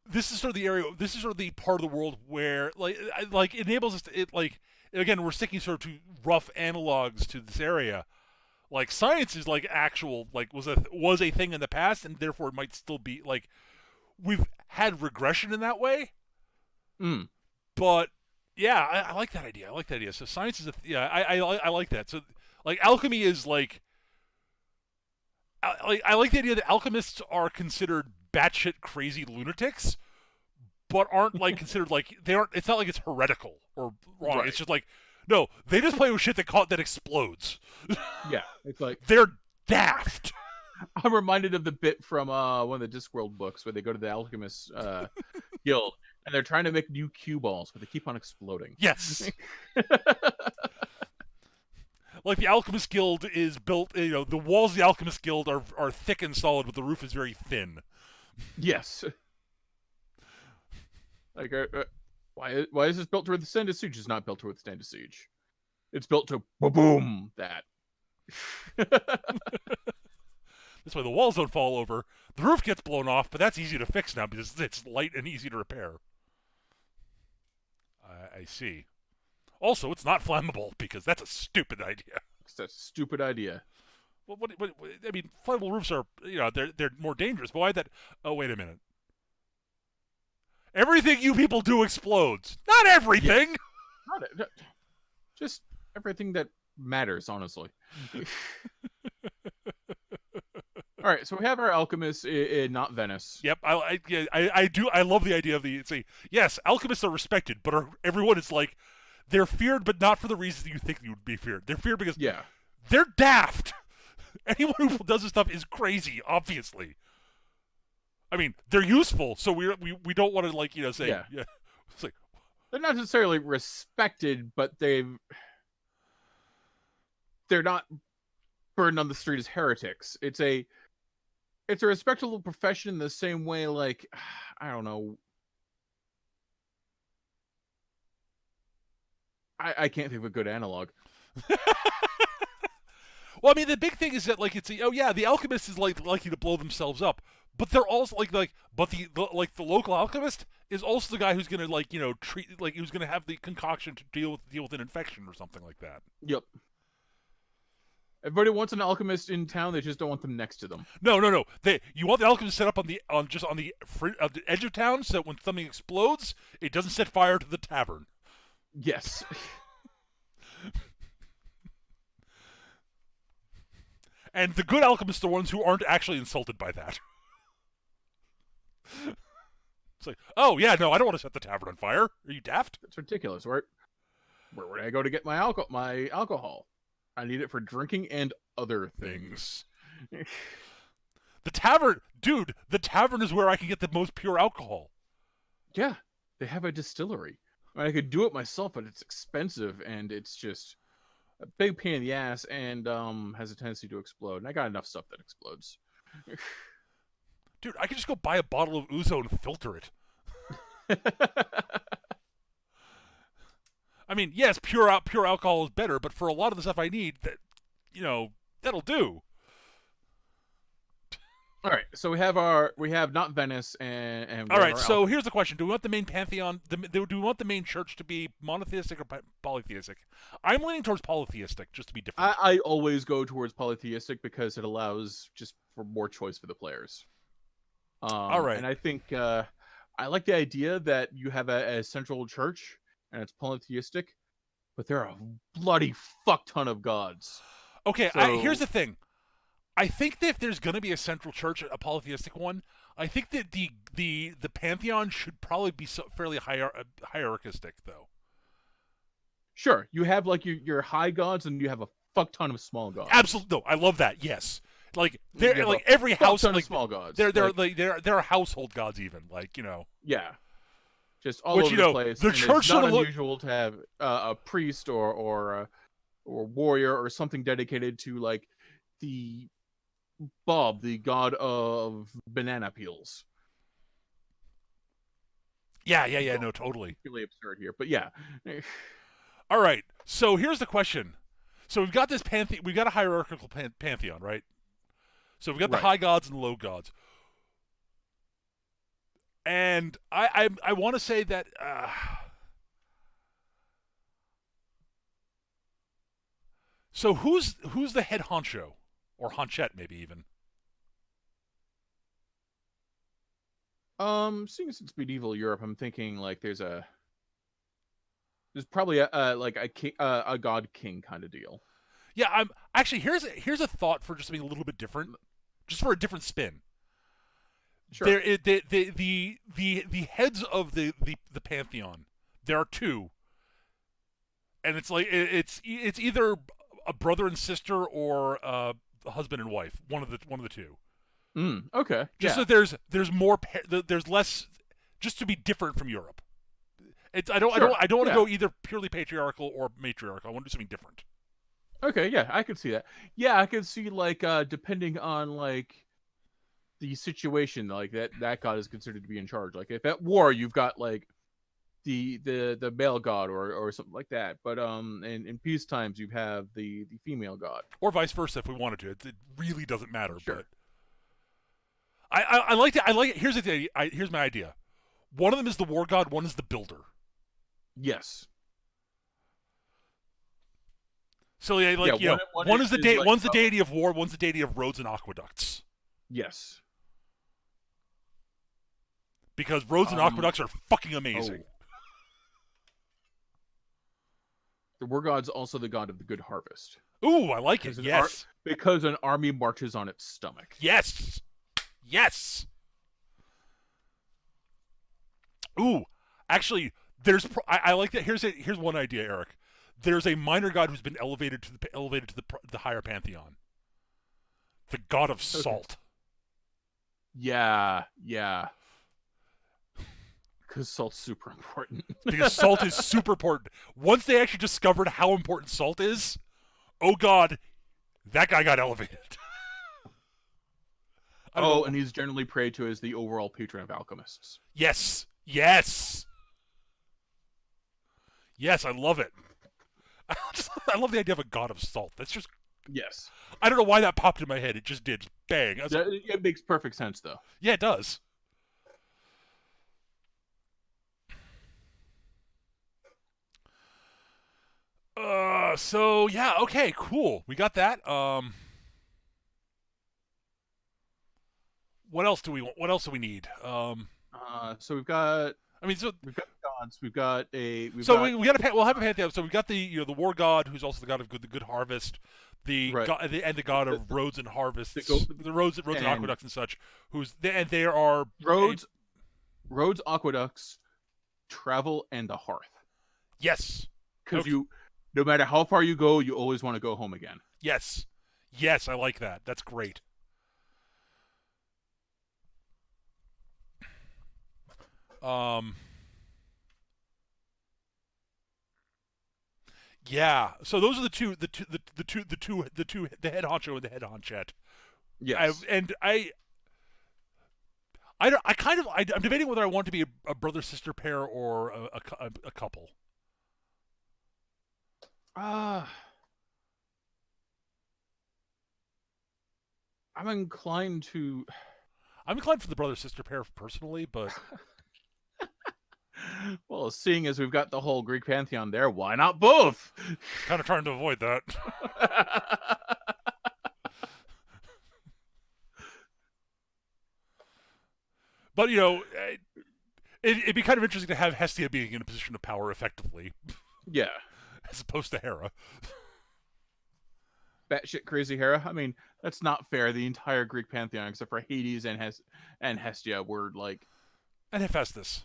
this is sort of the area. This is sort of the part of the world where like it enables us to it like again we're sticking sort of to rough analogs to this area. Like science is like actual like was a thing in the past, and therefore it might still be like we've had regression in that way. Mm. But yeah, I like that idea. I like that idea. So science is I like that. So like alchemy is like I like the idea that alchemists are considered batshit crazy lunatics, but aren't like considered like they aren't. It's not like it's heretical or wrong. Right. It's just like no, they just play with shit that explodes. Yeah, it's like They're daft. I'm reminded of the bit from one of the Discworld books where they go to the alchemist guild and they're trying to make new cue balls, but they keep on exploding. Yes. Like the Alchemist Guild is built, the walls of the Alchemist Guild are thick and solid, but the roof is very thin. Yes. Like, why is this built to withstand a siege? It's not built to withstand a siege. It's built to boom that. This way the walls don't fall over. The roof gets blown off, but that's easy to fix now because it's light and easy to repair. I see. Also, it's not flammable because that's a stupid idea. That's a stupid idea. Well, I mean, flammable roofs are, they're more dangerous. But why that? Oh, wait a minute. Everything you people do explodes. Not everything. Not just everything that matters, honestly. All right, so we have our alchemists in not Venice. Yep, I do. I love the idea of yes, alchemists are respected, but everyone is like, they're feared, but not for the reasons you think you would be feared. They're feared because they're daft. Anyone who does this stuff is crazy, obviously. I mean, they're useful, so we don't want to say yeah. It's like they're not necessarily respected, but they're not burned on the street as heretics. It's a respectable profession in the same way, like, I don't know. I can't think of a good analog. Well, I mean, the big thing is that the alchemist is likely to blow themselves up, but they're also but the local alchemist is also the guy who's gonna treat who's gonna have the concoction to deal with an infection or something like that. Yep. Everybody wants an alchemist in town. They just don't want them next to them. No. You want the alchemist set up on the edge of town, so that when something explodes, it doesn't set fire to the tavern. Yes. And the good alchemists are the ones who aren't actually insulted by that. It's like, oh yeah, no, I don't want to set the tavern on fire. Are you daft? It's ridiculous. Where would I go to get my alcohol? I need it for drinking and other things. The tavern is where I can get the most pure alcohol. Yeah, they have a distillery. I could do it myself, but it's expensive and it's just a big pain in the ass and has a tendency to explode. And I got enough stuff that explodes. Dude, I could just go buy a bottle of ouzo and filter it. I mean, yes, pure alcohol is better, but for a lot of the stuff I need, that'll do. All right, so we have not Venice and all right. So here's the question: do we want the main pantheon? Do we want the main church to be monotheistic or polytheistic? I'm leaning towards polytheistic, just to be different. I always go towards polytheistic because it allows just for more choice for the players. All right, and I think I like the idea that you have a central church and it's polytheistic, but there are a bloody fuck ton of gods. Okay, here's the thing. I think that if there's going to be a central church, a polytheistic one, I think that the pantheon should probably be fairly hierarchistic, though. Sure, you have your high gods and you have a fuck ton of small gods. Absolutely, no, I love that. Yes, every house, small gods. There are household gods even, Yeah, just all over the place. The church it's not unusual to have a priest or warrior or something dedicated to the Bob, the god of banana peels. Yeah, no, totally. Really absurd here, but yeah. All right, so here's the question. So we've got this pantheon. We've got a hierarchical pantheon, right? So we've got the high gods and the low gods. And I want to say that. So who's the head honcho, or honchette maybe even? Seeing as it's medieval Europe, I'm thinking like there's probably a like a king, a god king kind of deal. Yeah, I'm actually here's a thought for just being a little bit different, just for a different spin. Sure. There, the heads of the pantheon. There are two, and it's like it's either a brother and sister or a husband and wife. One of the two. Okay. Just Yeah. so there's more there's less, just to be different from Europe. It's Sure. I don't want to Yeah. go either purely patriarchal or matriarchal. I want to do something different. Okay. Yeah, I could see that. Yeah, I could see like depending on like the situation, like that god is considered to be in charge. Like if at war you've got like the male god or something like that, but in peace times you have the female god. Or vice versa if we wanted to. It really doesn't matter. Sure. But I like to I like it. Here's the thing. Here's my idea. One of them is the war god. One is the builder. Yes. So yeah, like Yeah, one is the like, one's the deity of war. One's the deity of roads and aqueducts. yes. Because roads and aqueducts are fucking amazing. Oh. The war god's also the god of the good harvest. Ooh, I like it. Yes. Because an army marches on its stomach. Yes. Yes. Ooh, actually, I like that. Here's one idea, Eric. There's a minor god who's been elevated to the higher pantheon. The god of salt. Yeah, yeah. Because salt's super important. Because salt is super important. Once they actually discovered how important salt is, oh god, that guy got elevated. Oh, and he's generally prayed to as the overall patron of alchemists. Yes. Yes. Yes, I love it. I love the idea of a god of salt. That's just... Yes. I don't know why that popped in my head. It just did. Just bang. It makes perfect sense, though. Yeah, it does. So yeah, okay, cool. We got that. What else do we want? What else do we need? So we've got I mean, so gods. We've got a. we'll have a pantheon. So we've got the the war god, who's also the god of the good harvest, Right. and the god of roads and harvests, the roads and and aqueducts and such. And there are roads, aqueducts, travel, and the hearth. Yes, Because no matter how far you go, you always want to go home again. yes, yes. I like that. That's great. Yeah. So those are the head honcho and the head honchette. Yes. I'm debating whether I want to be a brother sister pair or a couple. I'm inclined to. I'm inclined for the brother sister pair personally, but Well, seeing as we've got the whole Greek pantheon there, why not both? kind of trying to avoid that. But it'd be kind of interesting to have Hestia being in a position of power effectively, Yeah. as opposed to Hera. Batshit crazy Hera. I mean, that's not fair. The entire Greek pantheon, except for Hades and Hestia, were like. And Hephaestus.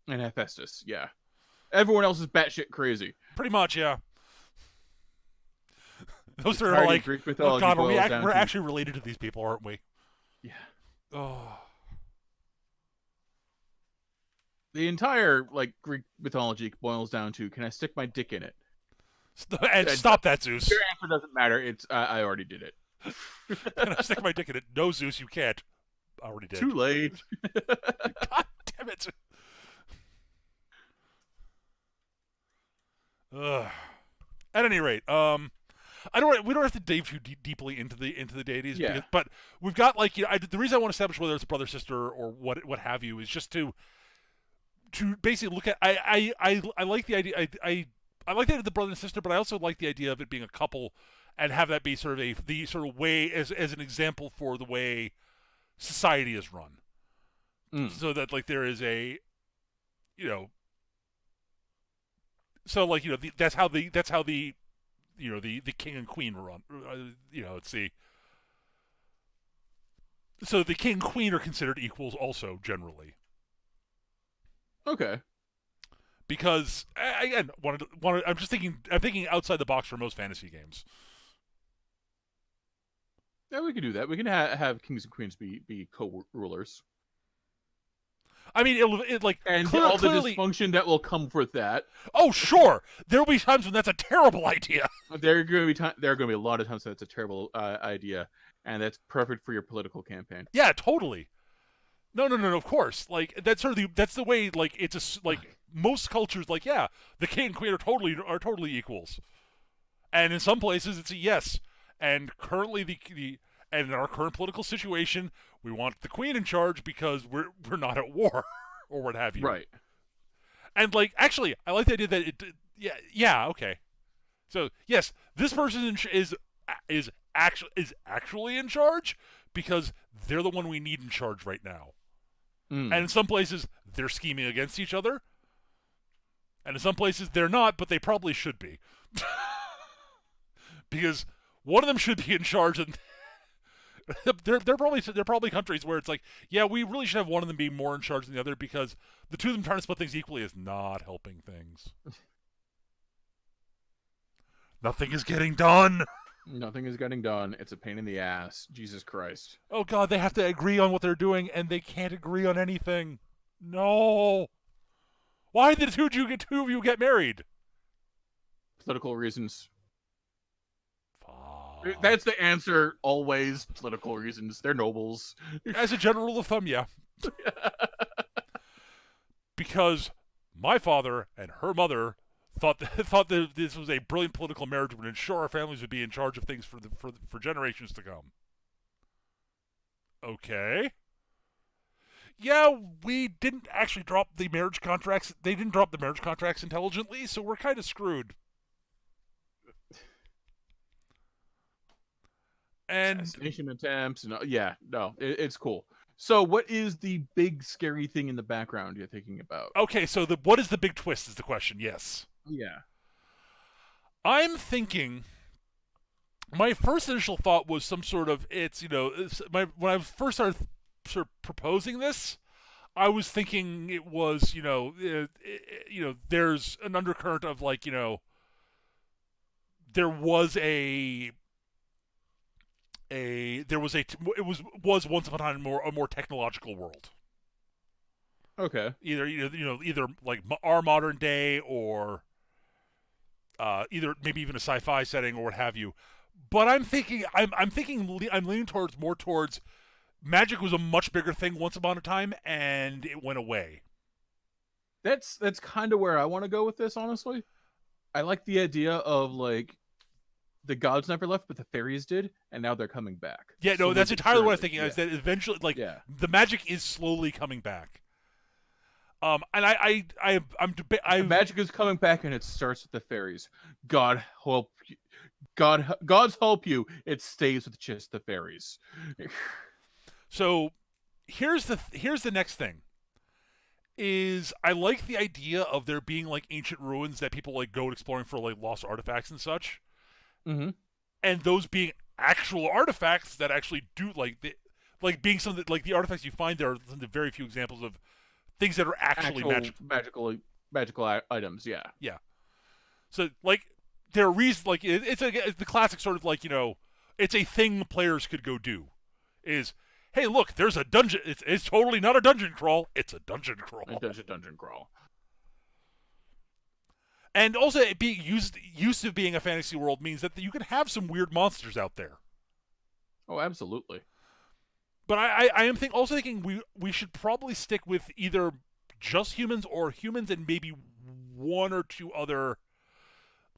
And Hephaestus, yeah. Everyone else is batshit crazy. Pretty much, yeah. Those are Entirety like, of Greek oh mythology god, boils down we're to- actually related to these people, aren't we? Yeah. Oh. The entire like Greek mythology boils down to: can I stick my dick in it? And stop that, Zeus. Your answer doesn't matter. It's I already did it. Can I stick my dick in it? No, Zeus, you can't. I already did. Too late. God damn it. Ugh. At any rate, We don't have to dive too deeply into the deities, Yeah. but we've got like the reason I want to establish whether it's a brother sister or what have you is just to basically look at I like the idea I like the idea of the brother and sister, but I also like the idea of it being a couple and have that be sort of the sort of way as an example for the way society is run, Mm. so that like there is a you know so like that's how the the king and queen run. Let's see. So the king and queen are considered equals also generally Okay. because again I'm thinking outside the box for most fantasy games. Yeah, we can do that. We can have kings and queens be co-rulers, I mean, it like and all the clearly. dysfunction that will come with that. Oh, sure, there will be times when that's a terrible idea. There are going to be a lot of times that's a terrible idea, and that's perfect for your political campaign. Yeah, totally. No. Of course, like that's the way. Like it's like most cultures. Like the king and queen are totally equals, and in some places it's a yes. And currently and in our current political situation, we want the queen in charge because we're not at war or what have you. Right. And like actually, I like the idea that yeah okay. So yes, this person is actually in charge because they're the one we need in charge right now. Mm. And in some places they're scheming against each other, and in some places they're not, but they probably should be, because one of them should be in charge, and they're probably countries where it's like, yeah, we really should have one of them be more in charge than the other because the two of them trying to split things equally is not helping things. Nothing is getting done. Nothing is getting done. It's a pain in the ass. Jesus Christ. Oh God, they have to agree on what they're doing, and they can't agree on anything. No. Why did two of you get married? Political reasons. Fuck. That's the answer. Always political reasons. They're nobles. As a general rule of thumb, yeah. Because my father and her mother thought that this was a brilliant political marriage would ensure our families would be in charge of things for generations to come. Okay. Yeah, we didn't actually drop the marriage contracts. They didn't drop the marriage contracts intelligently, so we're kind of screwed. And assassination attempts. No, yeah, no, it's cool. So, what is the big scary thing in the background you're thinking about? okay, so what is the big twist is the question. Yes. Yeah. I'm thinking my first initial thought was some sort of when I first started sort of proposing this, I was thinking it was there's an undercurrent of like there was it was once upon a time a more technological world. Okay. Either like our modern day or either maybe even a sci-fi setting or what have you. But I'm leaning towards magic was a much bigger thing once upon a time and it went away. That's kind of where I want to go with this, honestly. I like the idea of like the gods never left, but the fairies did, and now they're coming back. Yeah, no, that's entirely what I'm thinking. Yeah. Is that eventually, like, Yeah. the magic is slowly coming back. And magic is coming back, and it starts with the fairies. God help you. God's help you. It stays with just the fairies. So, here's the next thing. Is I like the idea of there being like ancient ruins that people like go exploring for like lost artifacts and such, Mm-hmm. and those being actual artifacts that actually do like being something like the artifacts you find there are some of the very few examples of things that are actually magical items. Yeah. Yeah. So like there are reasons like it's the classic sort of like it's a thing players could go do is. Hey, look! There's a dungeon. It's totally not a dungeon crawl. It's a dungeon crawl. A dungeon crawl. And also, it being used to being a fantasy world means that you can have some weird monsters out there. Oh, absolutely. But I am also thinking we should probably stick with either just humans or humans and maybe one or two other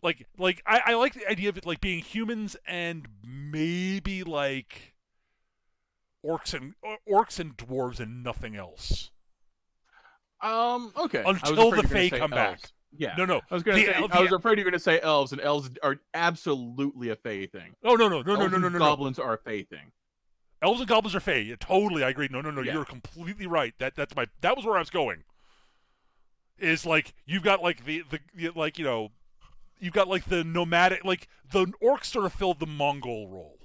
I like the idea of it like being humans and maybe like orcs and dwarves and nothing else Okay. I was until afraid the you're gonna Fae say come back. elves. Yeah. No, no. I was gonna say. I was afraid you're gonna say elves, and elves are absolutely a Fae thing. Oh no Elves and no. goblins are a Fae thing. Elves and goblins are Fae. Yeah, totally, I agree. No. Yeah. You're completely right. That was where I was going. Is like you've got like the like you've got like the nomadic like the orcs sort of filled the Mongol role.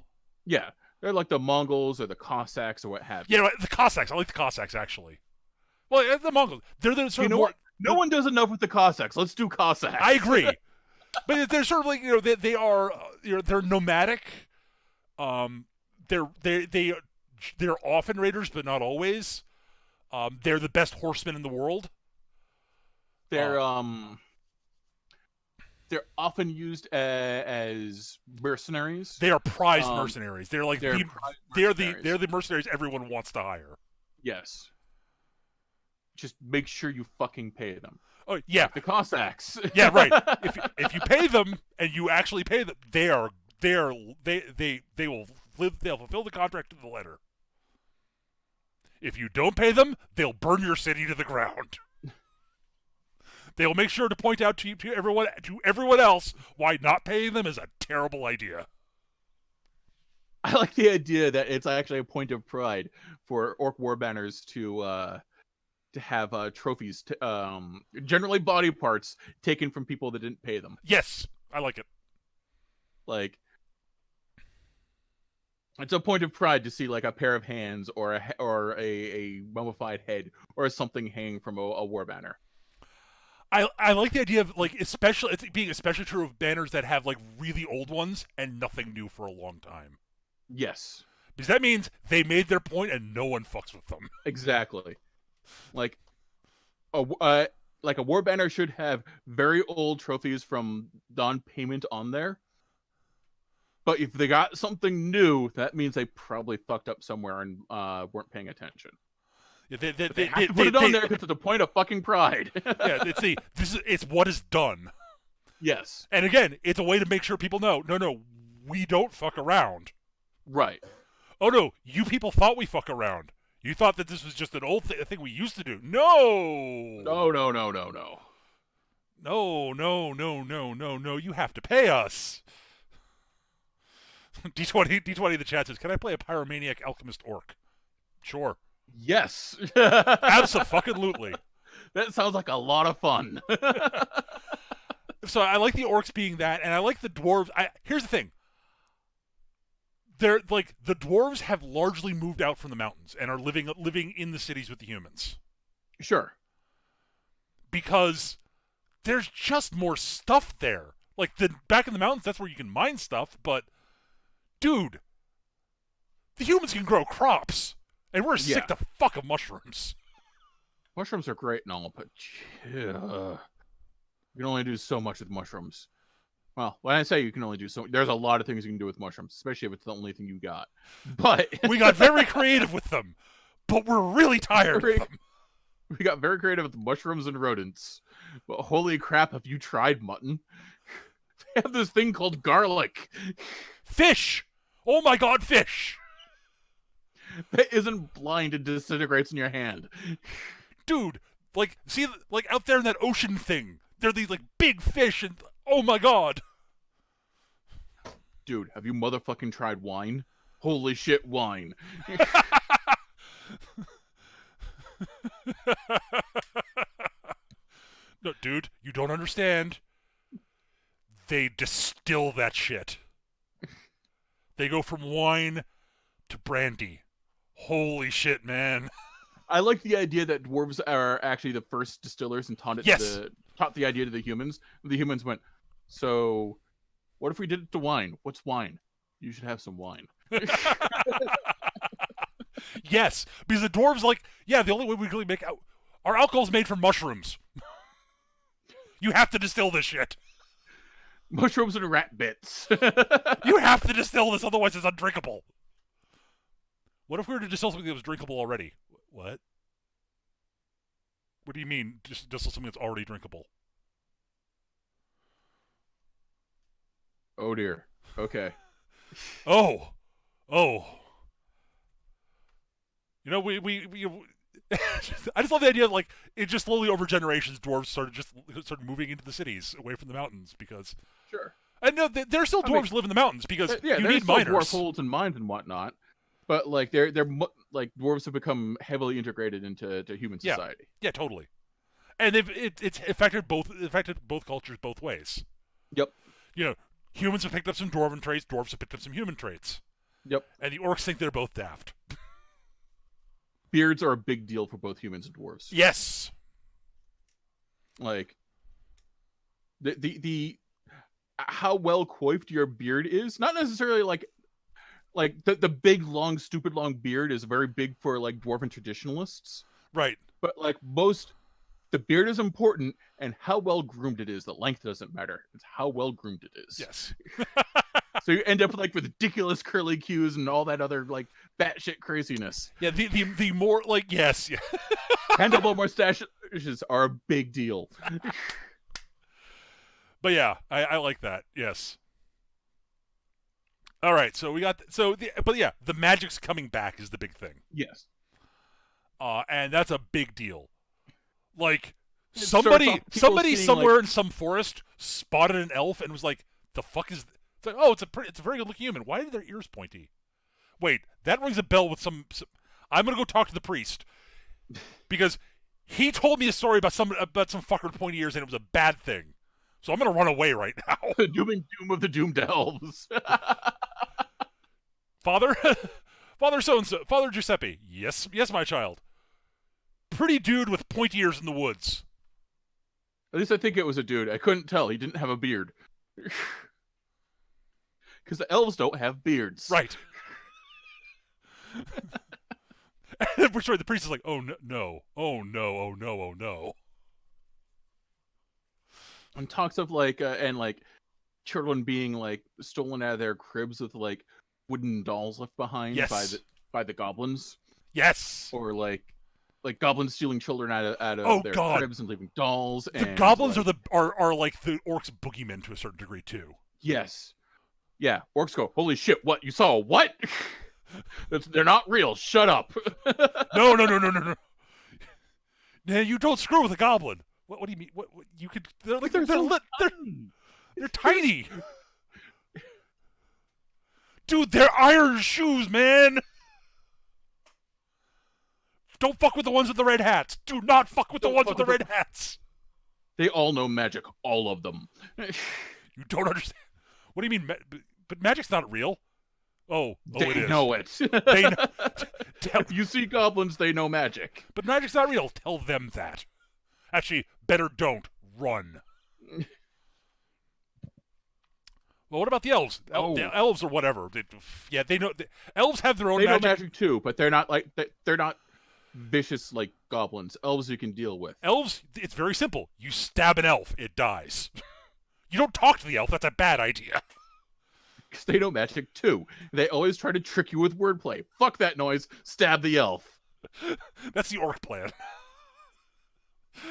Yeah. They're like the Mongols or the Cossacks or what have you. Yeah, right, the Cossacks. I like the Cossacks actually. Well, the Mongols. They're the sort You of know more. what? No one does enough with the Cossacks. Let's do Cossacks. I agree, but they're sort of like they are they're nomadic. Um, they're often raiders, but not always. They're the best horsemen in the world. They're they're often used as mercenaries. They are prized mercenaries. They're like they're they're the mercenaries everyone wants to hire. Yes. Just make sure you fucking pay them. Oh yeah, like the Cossacks. Yeah, right. If you pay them and you actually pay them, they will live. They'll fulfill the contract to the letter. If you don't pay them, they'll burn your city to the ground. They'll make sure to point out to everyone else why not paying them is a terrible idea. I like the idea that it's actually a point of pride for orc warbanners to have trophies, generally body parts taken from people that didn't pay them. Yes, I like it. Like, it's a point of pride to see like a pair of hands or a mummified head or something hanging from a war banner. I like the idea of like especially it's being especially true of banners that have like really old ones and nothing new for a long time. Yes, because that means they made their point and no one fucks with them. Exactly. Like a war banner should have very old trophies from non-payment on there. But if they got something new, that means they probably fucked up somewhere and weren't paying attention. Yeah, they have to put it on there because it's a point of fucking pride. Yeah, it's what is done. Yes. And again, it's a way to make sure people know, no, we don't fuck around. Right. Oh no, you people thought we fuck around. You thought that this was just an old thing we used to do. No. No. No, you have to pay us. D20 in the chat says, can I play a pyromaniac alchemist orc? Sure. Yes. Absolutely. That sounds like a lot of fun. So I like the orcs being that, and I like the dwarves. Here's the thing. They're like the dwarves have largely moved out from the mountains and are living in the cities with the humans. Sure. Because there's just more stuff there. Like back in the mountains, that's where you can mine stuff, but dude, the humans can grow crops, and we're sick to fuck of mushrooms. Mushrooms are great and all, but you can only do so much with mushrooms. Well, when I say you can only do so, there's a lot of things you can do with mushrooms, especially if it's the only thing you got. But we got very creative with them, but we're really tired of them. We got very creative with mushrooms and rodents. But holy crap, have you tried mutton? They have this thing called garlic. Fish! Oh my god, fish! That isn't blind and disintegrates in your hand. Dude, like, see, like out there in that ocean thing, there are these like big fish and oh my god. Dude, have you motherfucking tried wine? Holy shit, wine. No, dude, you don't understand. They distill that shit. They go from wine to brandy. Holy shit, man. I like the idea that dwarves are actually the first distillers and taught the idea to the humans. The humans went, so what if we did it to wine? What's wine? You should have some wine. Yes, because the dwarves the only way we really make our alcohol's made from mushrooms. You have to distill this shit. Mushrooms and rat bits. You have to distill this, otherwise it's undrinkable. What if we were to distill something that was drinkable already? What? What do you mean, just distill something that's already drinkable? Oh dear. Okay. Oh, oh. You know, we I just love the idea of like it just slowly over generations, dwarves started moving into the cities away from the mountains because. Sure. And no, there are still dwarves live in the mountains because Yeah, you there's need still miners. dwarf holds and mines and whatnot, but like like dwarves have become heavily integrated into human Yeah, society. yeah, totally. And it's affected both cultures both ways. Yep. You know, humans have picked up some dwarven traits, dwarves have picked up some human traits, Yep. and the orcs think they're both daft. Beards are a big deal for both humans and dwarves. Yes. Like the how well coiffed your beard is, not necessarily like the big long stupid long beard is very big for like dwarven traditionalists, Right. but like most the beard is important, and how well groomed it is. The length doesn't matter. It's how well groomed it is. Yes. So you end up with like ridiculous curly cues and all that other like batshit craziness. Yeah. The more like yes. Yeah. Handlebar mustaches are a big deal. But yeah, I like that. Yes. All right. So we got but yeah, the magic's coming back is the big thing. Yes. And that's a big deal. Like It somebody seeing, somewhere like, in some forest spotted an elf and was like, "The fuck is?" It's like, "Oh, it's a very good looking human. Why are their ears pointy?" Wait, that rings a bell with some. I'm gonna go talk to the priest because he told me a story about some fucker with pointy ears and it was a bad thing. So I'm gonna run away right now. the doom and doom of the doomed elves. Father, Father so and so, Father Giuseppe. Yes, my child. Pretty dude with pointy ears in the woods. At least I think it was a dude. I couldn't tell. He didn't have a beard. Because the elves don't have beards. Right. We're sorry, the priest is like, oh no, oh no, oh no, oh no. And talks of like, and like children being like stolen out of their cribs with like wooden dolls left behind Yes. by the goblins. Yes. Or like goblins stealing children out of Oh, their God. cribs and leaving dolls. The and goblins like, are like the orcs' boogeymen to a certain degree too. Yes. Yeah. Orcs go, holy shit, what? You saw a what? They're not real. Shut up. No. Nah, you don't screw with a goblin. What do you mean? What you could? They're like they're tiny. Dude, they're iron shoes, man. Don't fuck with the ones with the red hats. Do not fuck with the ones with the red hats. They all know magic. All of them. You don't understand. What do you mean? But magic's not real. Oh, they it is. know it. They know. If you see goblins, they know magic. But magic's not real. Tell them that. Actually, better don't. Run. Well, what about the elves? The elves or whatever. They know. Elves have their own magic. magic. They know magic too, but they're not like they're not vicious like goblins. Elves you can deal with. Elves, it's very simple. You stab an elf, it dies. You don't talk to the elf. That's a bad idea. Because they know magic too. They always try to trick you with wordplay. Fuck that noise. Stab the elf. That's the orc plan.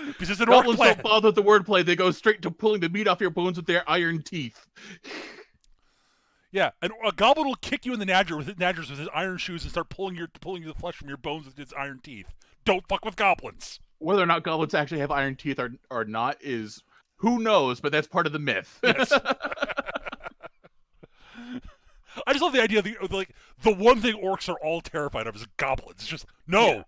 Because it's an orc Goblins plan. don't bother with the wordplay. They go straight to pulling the meat off your bones with their iron teeth. Yeah, a goblin will kick you in the nadgers with his iron shoes and start pulling the flesh from your bones with his iron teeth. Don't fuck with goblins. Whether or not goblins actually have iron teeth or not is who knows, but that's part of the myth. Yes. I just love the idea of the one thing orcs are all terrified of is goblins. It's just no.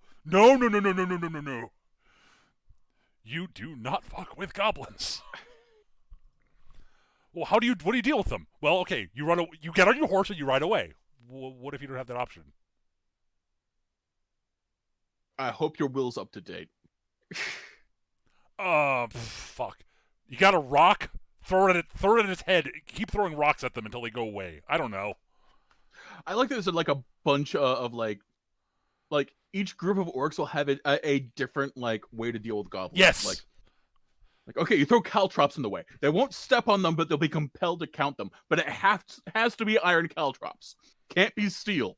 You do not fuck with goblins. Well, what do you deal with them? Well, okay, you get on your horse and you ride away. Well, what if you don't have that option? I hope your will's up to date. Fuck. You got a rock? Throw it at its head. Keep throwing rocks at them until they go away. I don't know. I like that there's like a bunch of like each group of orcs will have a different like way to deal with goblins. Yes. Like okay, you throw caltrops in the way. They won't step on them, but they'll be compelled to count them. But it has to be iron caltrops. Can't be steel.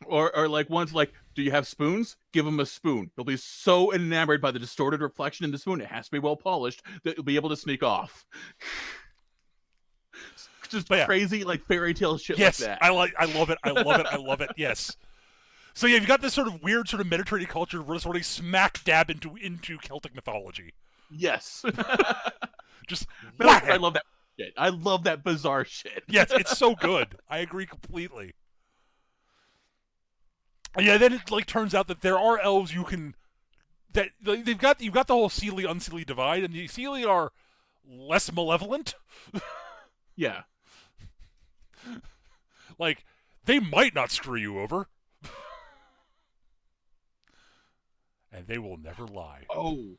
or like ones like Do you have spoons? Give him a spoon. He'll be so enamored by the distorted reflection in the spoon, it has to be well polished, that he'll be able to sneak off. Just But yeah, crazy, like, fairy tale shit yes, like that. I love it, I love it, I love it. Yes. So yeah, you've got this sort of weird sort of Mediterranean culture where sort of smack dab into Celtic mythology. Yes. Just I wham! love that shit. I love that bizarre shit. Yes, it's so good. I agree completely. And yeah, then it like turns out that there are elves you can that like, you've got the whole Seelie Unseelie divide, and the Seelie are less malevolent. Yeah. Like they might not screw you over, and they will never lie. Oh.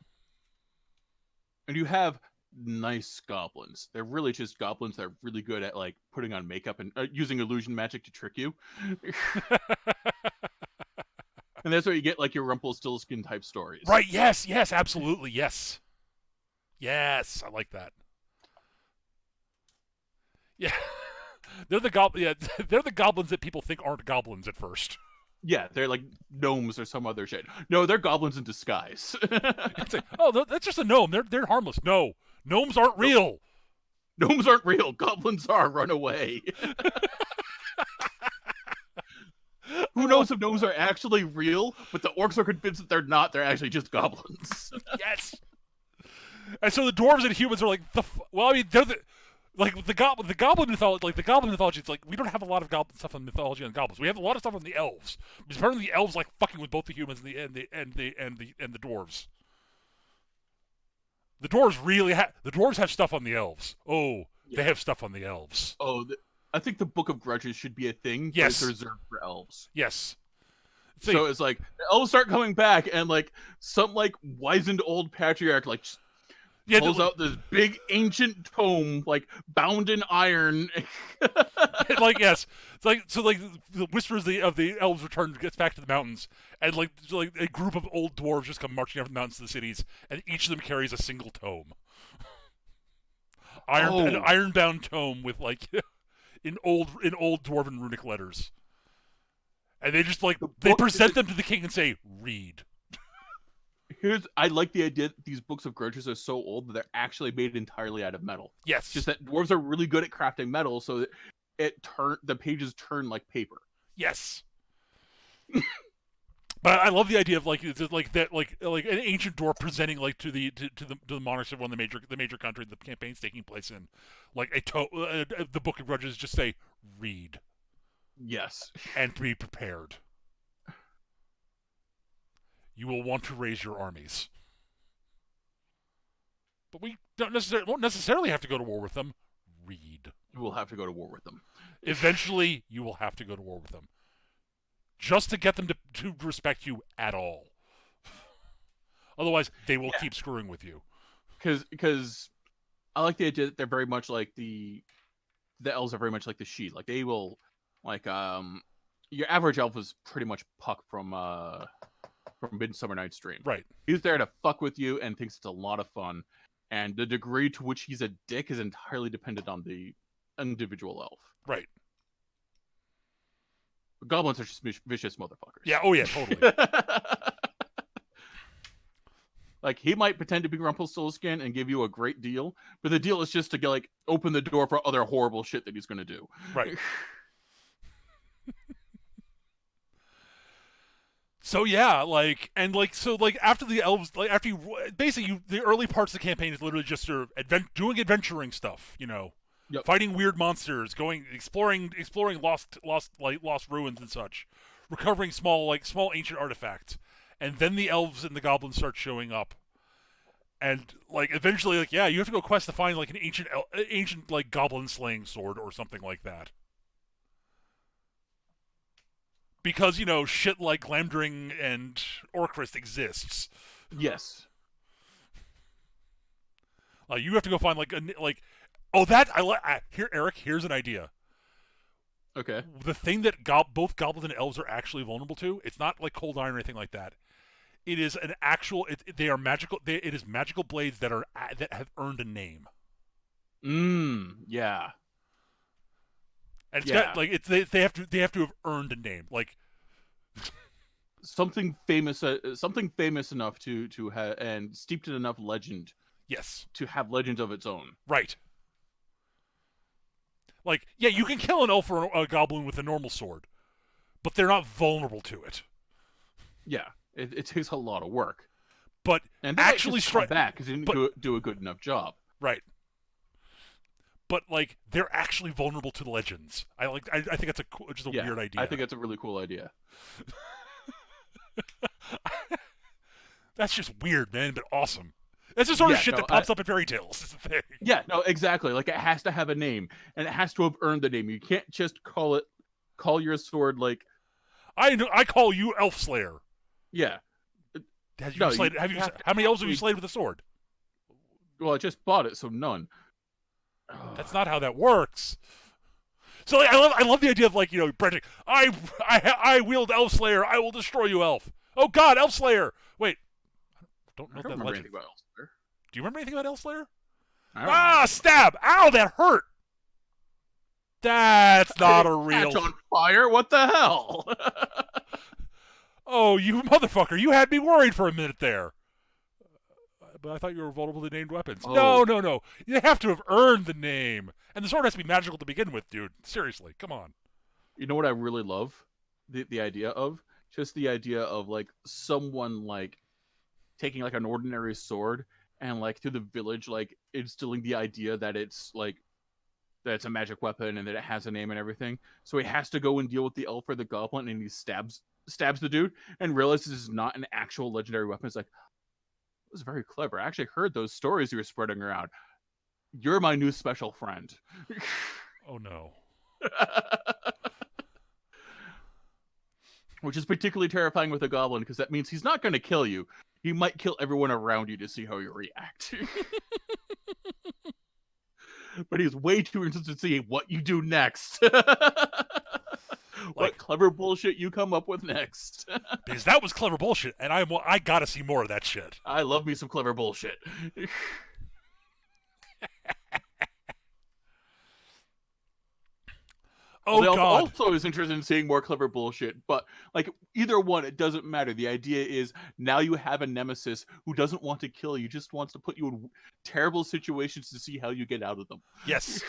And you have nice goblins. They're really just goblins that are really good at like putting on makeup and using illusion magic to trick you. And that's where you get like your Rumpelstiltskin type stories. Right? Yes. Yes. Absolutely. Yes. Yes. I like that. Yeah. They're the Yeah, they're the goblins that people think aren't goblins at first. Yeah, they're like gnomes or some other shit. No, they're goblins in disguise. It's like, oh, that's just a gnome. They're harmless. No, gnomes aren't real. Gnomes aren't real. Goblins are. Run away. Who knows if gnomes are actually real? But the orcs are convinced that they're not. They're actually just goblins. Yes. And so the dwarves and humans are like well, I mean, they're the goblin mythology. Like the goblin mythology, it's like we don't have a lot of goblin stuff in mythology on goblins. We have a lot of stuff on the elves. Because apparently the elves like fucking with both the humans and the dwarves. The dwarves have stuff on the elves. Oh, yeah. They have stuff on the elves. Oh, I think the Book of Grudges should be a thing. Yes, but it's reserved for elves. Yes. So it's like the elves start coming back, and like some like wizened old patriarch like pulls out this big ancient tome, like bound in iron. Like yes, it's like so like the whispers of the elves return gets back to the mountains, and like a group of old dwarves just come marching out from the mountains to the cities, and each of them carries a single tome, an iron-bound tome with like in old dwarven runic letters, and they just like they present them to the king and say, "Read." I like the idea that these books of grudges are so old that they're actually made entirely out of metal. Yes, just that dwarves are really good at crafting metal, so that the pages turn like paper. Yes. But I love the idea of like an ancient dwarf presenting like to the monarchs of one of the major country the campaign's taking place in, like the Book of Grudges just say, "Read." Yes, and be prepared. You will want to raise your armies, but we won't necessarily have to go to war with them. Read. You will have to go to war with them. Eventually, you will have to go to war with them. Just to get them to respect you at all. Otherwise, they will keep screwing with you. Because I like the idea that they're very much like the elves are very much like the Sheet. Like they will, like your average elf is pretty much Puck from Midsummer Night's Dream. Right. He's there to fuck with you and thinks it's a lot of fun. And the degree to which he's a dick is entirely dependent on the individual elf. Right. Goblins are just vicious motherfuckers. Yeah, oh yeah, totally. Like, he might pretend to be Rumpelstiltskin and give you a great deal, but the deal is just to, like, open the door for other horrible shit that he's going to do. Right. So yeah, after the elves, the early parts of the campaign is literally just sort of doing adventuring stuff, fighting weird monsters, exploring lost ruins and such, recovering small ancient artifacts, and then the elves and the goblins start showing up, and eventually you have to go quest to find an ancient goblin slaying sword or something like that. Because, shit like Glamdring and Orcrist exists. Yes. You have to go find, here, Eric, here's an idea. Okay. The thing that both goblins and elves are actually vulnerable to, it's not like cold iron or anything like that. It is an actual, they are magical, it is magical blades that have earned a name. Yeah. And it's got they have to have earned a name. something famous enough to have and steeped in enough legend Yes. to have legends of its own. Right. Like, yeah, you can kill an elf or a goblin with a normal sword, but they're not vulnerable to it. Yeah, it takes a lot of work, But and they actually might just come strike. back because they didn't But do a good enough job. right. But like, they're actually vulnerable to the legends. I like. I think that's just a Yeah, weird idea. I think that's a really cool idea. That's just weird, man, but awesome. That's the sort of shit that pops up in fairy tales. Is the thing. Yeah, no, exactly. Like it has to have a name, and it has to have earned the name. You can't just call your sword like. I call you Elf Slayer. Yeah. Have you slayed? How many elves have you slayed with a sword? Well, I just bought it, so none. That's not how that works. So like, I love the idea of like, you know, branching. I wield Elf Slayer. I will destroy you, Elf. Oh God, Elf Slayer. Wait, I don't know I don't that remember legend. anything about Elf. Do you remember anything about Elf Slayer? Ah, stab! Ow, that hurt. That's not a real. Catch on fire! What the hell? Oh, you motherfucker! You had me worried for a minute there. But I thought you were vulnerable to named weapons. Oh. No. You have to have earned the name, and the sword has to be magical to begin with, dude. Seriously, come on. You know what I really love? The idea of just the idea of like someone like taking like an ordinary sword and like through the village like instilling the idea that it's a magic weapon and that it has a name and everything. So he has to go and deal with the elf or the goblin, and he stabs the dude and realizes it's not an actual legendary weapon. It's like, it was very clever. I actually heard those stories you were spreading around. You're my new special friend. Oh no. Which is particularly terrifying with a goblin because that means he's not going to kill you. He might kill everyone around you to see how you react. But he's way too interested to see what you do next. What clever bullshit you come up with next. Because that was clever bullshit, and I gotta see more of that shit. I love me some clever bullshit. Oh God! Also is interested in seeing more clever bullshit, but like either one, it doesn't matter. The idea is now you have a nemesis who doesn't want to kill you, just wants to put you in terrible situations to see how you get out of them. Yes.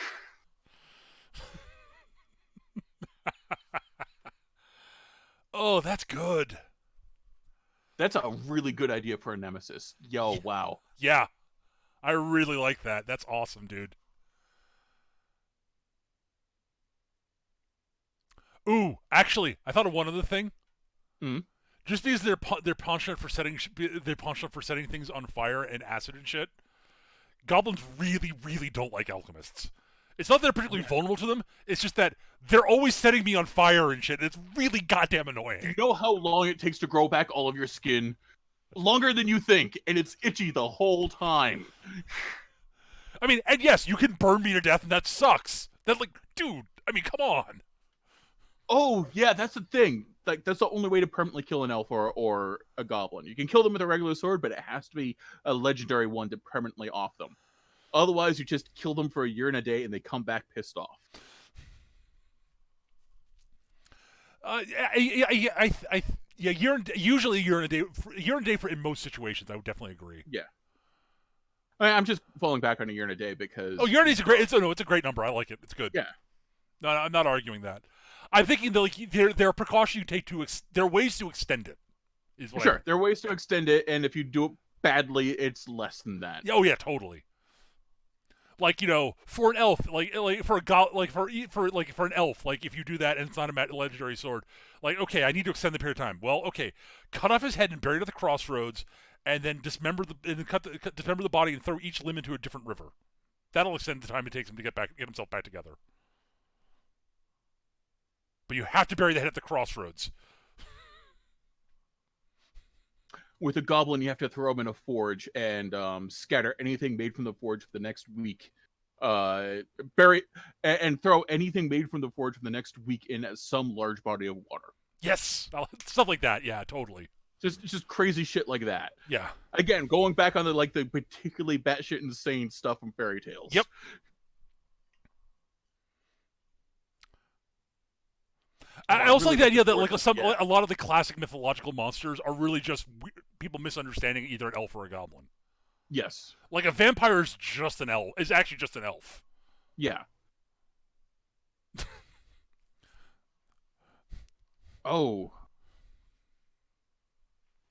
Oh, that's good. That's a really good idea for a nemesis. Yo, wow. Yeah, I really like that. That's awesome, dude. Ooh, actually, I thought of one other thing. Just because they're punching up for setting things on fire and acid and shit. Goblins really don't like alchemists. It's not that they're particularly vulnerable to them. It's just that they're always setting me on fire and shit. And it's really goddamn annoying. You know how long it takes to grow back all of your skin? Longer than you think, and it's itchy the whole time. I mean, and yes, you can burn me to death, and that sucks. That like, dude. I mean, come on. Oh yeah, that's the thing. Like that's the only way to permanently kill an elf or a goblin. You can kill them with a regular sword, but it has to be a legendary one to permanently off them. Otherwise, you just kill them for a year and a day, and they come back pissed off. Usually a year and a day for in most situations. I would definitely agree. Yeah. I'm just falling back on a year and a day because year and a day's a great. It's a great number. I like it. It's good. Yeah. No, I'm not arguing that. I'm thinking that like there are precautions you take there are ways to extend it. Sure, there are ways to extend it, and if you do it badly, it's less than that. Oh yeah, totally. Like, you know, for an elf, like for an elf, like if you do that and it's not a legendary sword, like okay, I need to extend the period of time. Well, okay, cut off his head and bury it at the crossroads, and then dismember the body and throw each limb into a different river. That'll extend the time it takes him to get himself back together. But you have to bury the head at the crossroads. With a goblin, you have to throw him in a forge and scatter anything made from the forge for the next week. Bury and throw anything made from the forge for the next week in some large body of water. Yes, stuff like that. Yeah, totally. Just crazy shit like that. Yeah. Again, going back on the particularly batshit insane stuff from fairy tales. Yep. I I also really like the idea that forward like to it. Yeah. a lot of the classic mythological monsters are really just people misunderstanding either an elf or a goblin. Yes. Like a vampire is just an elf. Is actually just an elf. Yeah. Oh.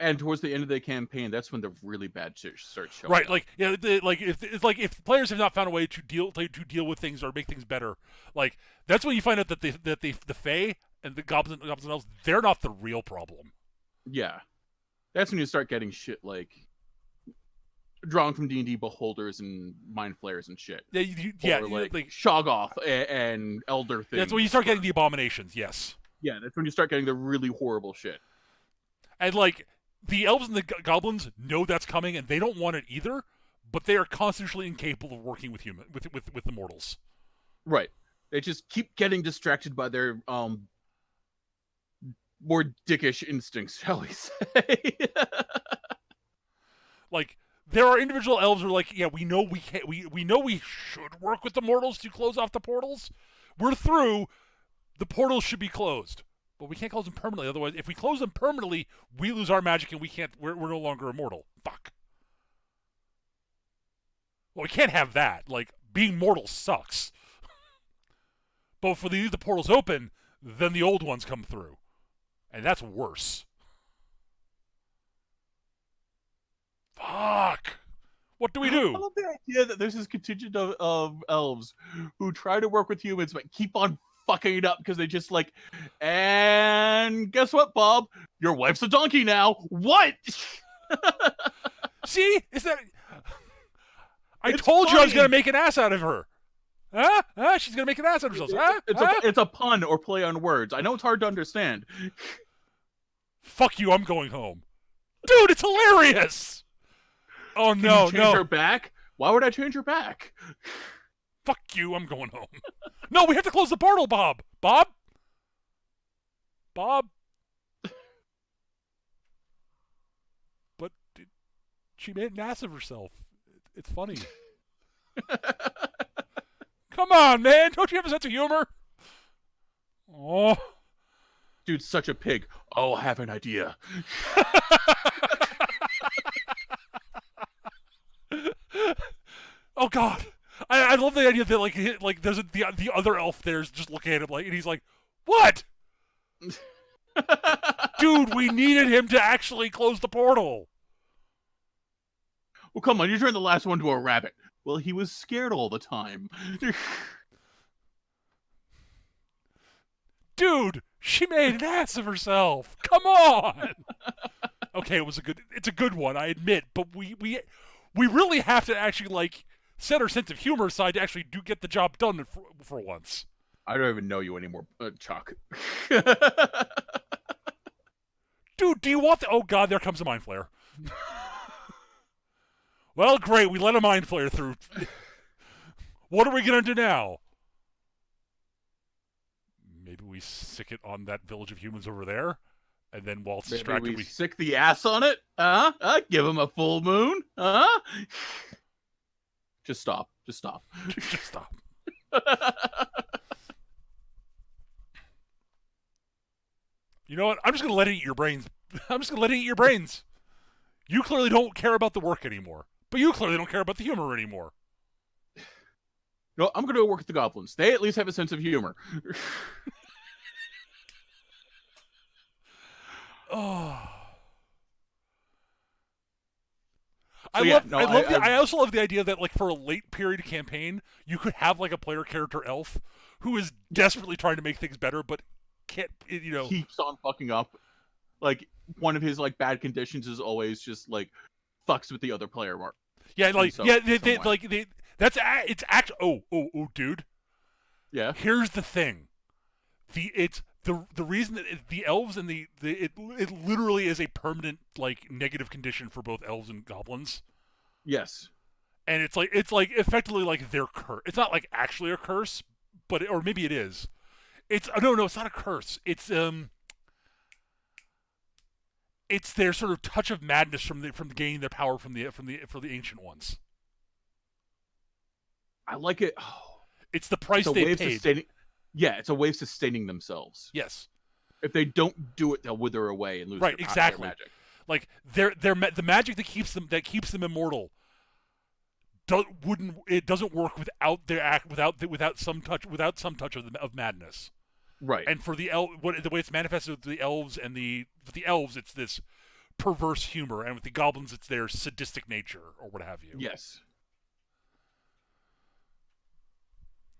And towards the end of the campaign, that's when the really bad shit starts showing Right, up. like yeah, if players have not found a way to deal with things or make things better, like that's when you find out that the Fae and the goblins and elves, they're not the real problem. Yeah. That's when you start getting shit like drawn from D&D beholders and mind flayers and shit. Or like Shoggoth and Elder things. That's when you start getting the abominations. Yes. Yeah, that's when you start getting the really horrible shit. And like the elves and the goblins know that's coming, and they don't want it either. But they are constitutionally incapable of working with with the mortals. Right. They just keep getting distracted by their more dickish instincts, shall we say? Like there are individual elves who are like, yeah, we know we can't, we know we should work with the mortals to close off the portals. We're through. The portals should be closed, but we can't close them permanently. Otherwise, if we close them permanently, we lose our magic and we can't. We're no longer immortal. Fuck. Well, we can't have that. Like being mortal sucks. But if we leave the portals open, then the old ones come through, and that's worse. Fuck. What do we do? I love the idea that there's this contingent of elves who try to work with humans but keep on fucking it up because they just like, and guess what, Bob? Your wife's a donkey now. What? See? Is that... I It's told you I was funny. going to make an ass out of her. Huh? Huh? She's going to make an ass out of herself. Huh? Huh? It's a pun or play on words. I know it's hard to understand. Fuck you, I'm going home. Dude, it's hilarious! Oh, Can no, you change her no. back? Why would I change her back? Fuck you, I'm going home. No, we have to close the portal, Bob. Bob? Bob? But she made an ass of herself. It's funny. Come on, man. Don't you have a sense of humor? Oh. Dude's such a pig. Oh, I have an idea. Oh God, I love the idea that like there's the other elf there's just looking at him like, and he's like, what? Dude, we needed him to actually close the portal. Well, come on, you turned the last one to a rabbit. Well, he was scared all the time. Dude, she made an ass of herself. Come on. Okay, it's a good one, I admit, but we really have to actually like set our sense of humor aside to actually get the job done for once. I don't even know you anymore, Chuck. Dude, do you want the... Oh God, there comes a mind flare. Well, great, we let a mind flare through. What are we gonna do now? Maybe we sick it on that village of humans over there, and then while it's distracted, Maybe we sick the ass on it? Give him a full moon? Just stop. Just stop. Just stop. You know what? I'm just gonna let it eat your brains. I'm just gonna let it eat your brains. You clearly don't care about the work anymore, but you clearly don't care about the humor anymore. No, I'm going to go work with the goblins. They at least have a sense of humor. Oh. So, I also love the idea that like for a late period campaign, you could have like a player character elf who is desperately trying to make things better, but can't, keeps on fucking up. Like one of his like bad conditions is always just like fucks with the other player mark. Yeah, like dude. Yeah. Here's the thing. The reason that the elves and it literally is a permanent like negative condition for both elves and goblins. Yes. And it's like effectively like their curse. It's not like actually a curse, but or maybe it is. It's no, it's not a curse. It's their sort of touch of madness from gaining their power for the ancient ones. I like it. Oh. It's the price they paid. Yeah, it's a way of sustaining themselves. Yes. If they don't do it, they'll wither away and lose Right, their exactly. magic. Like the magic that keeps them immortal doesn't work without their act without some touch of madness. Right. And for the way it's manifested with the elves with the elves it's this perverse humor, and with the goblins it's their sadistic nature or what have you. Yes.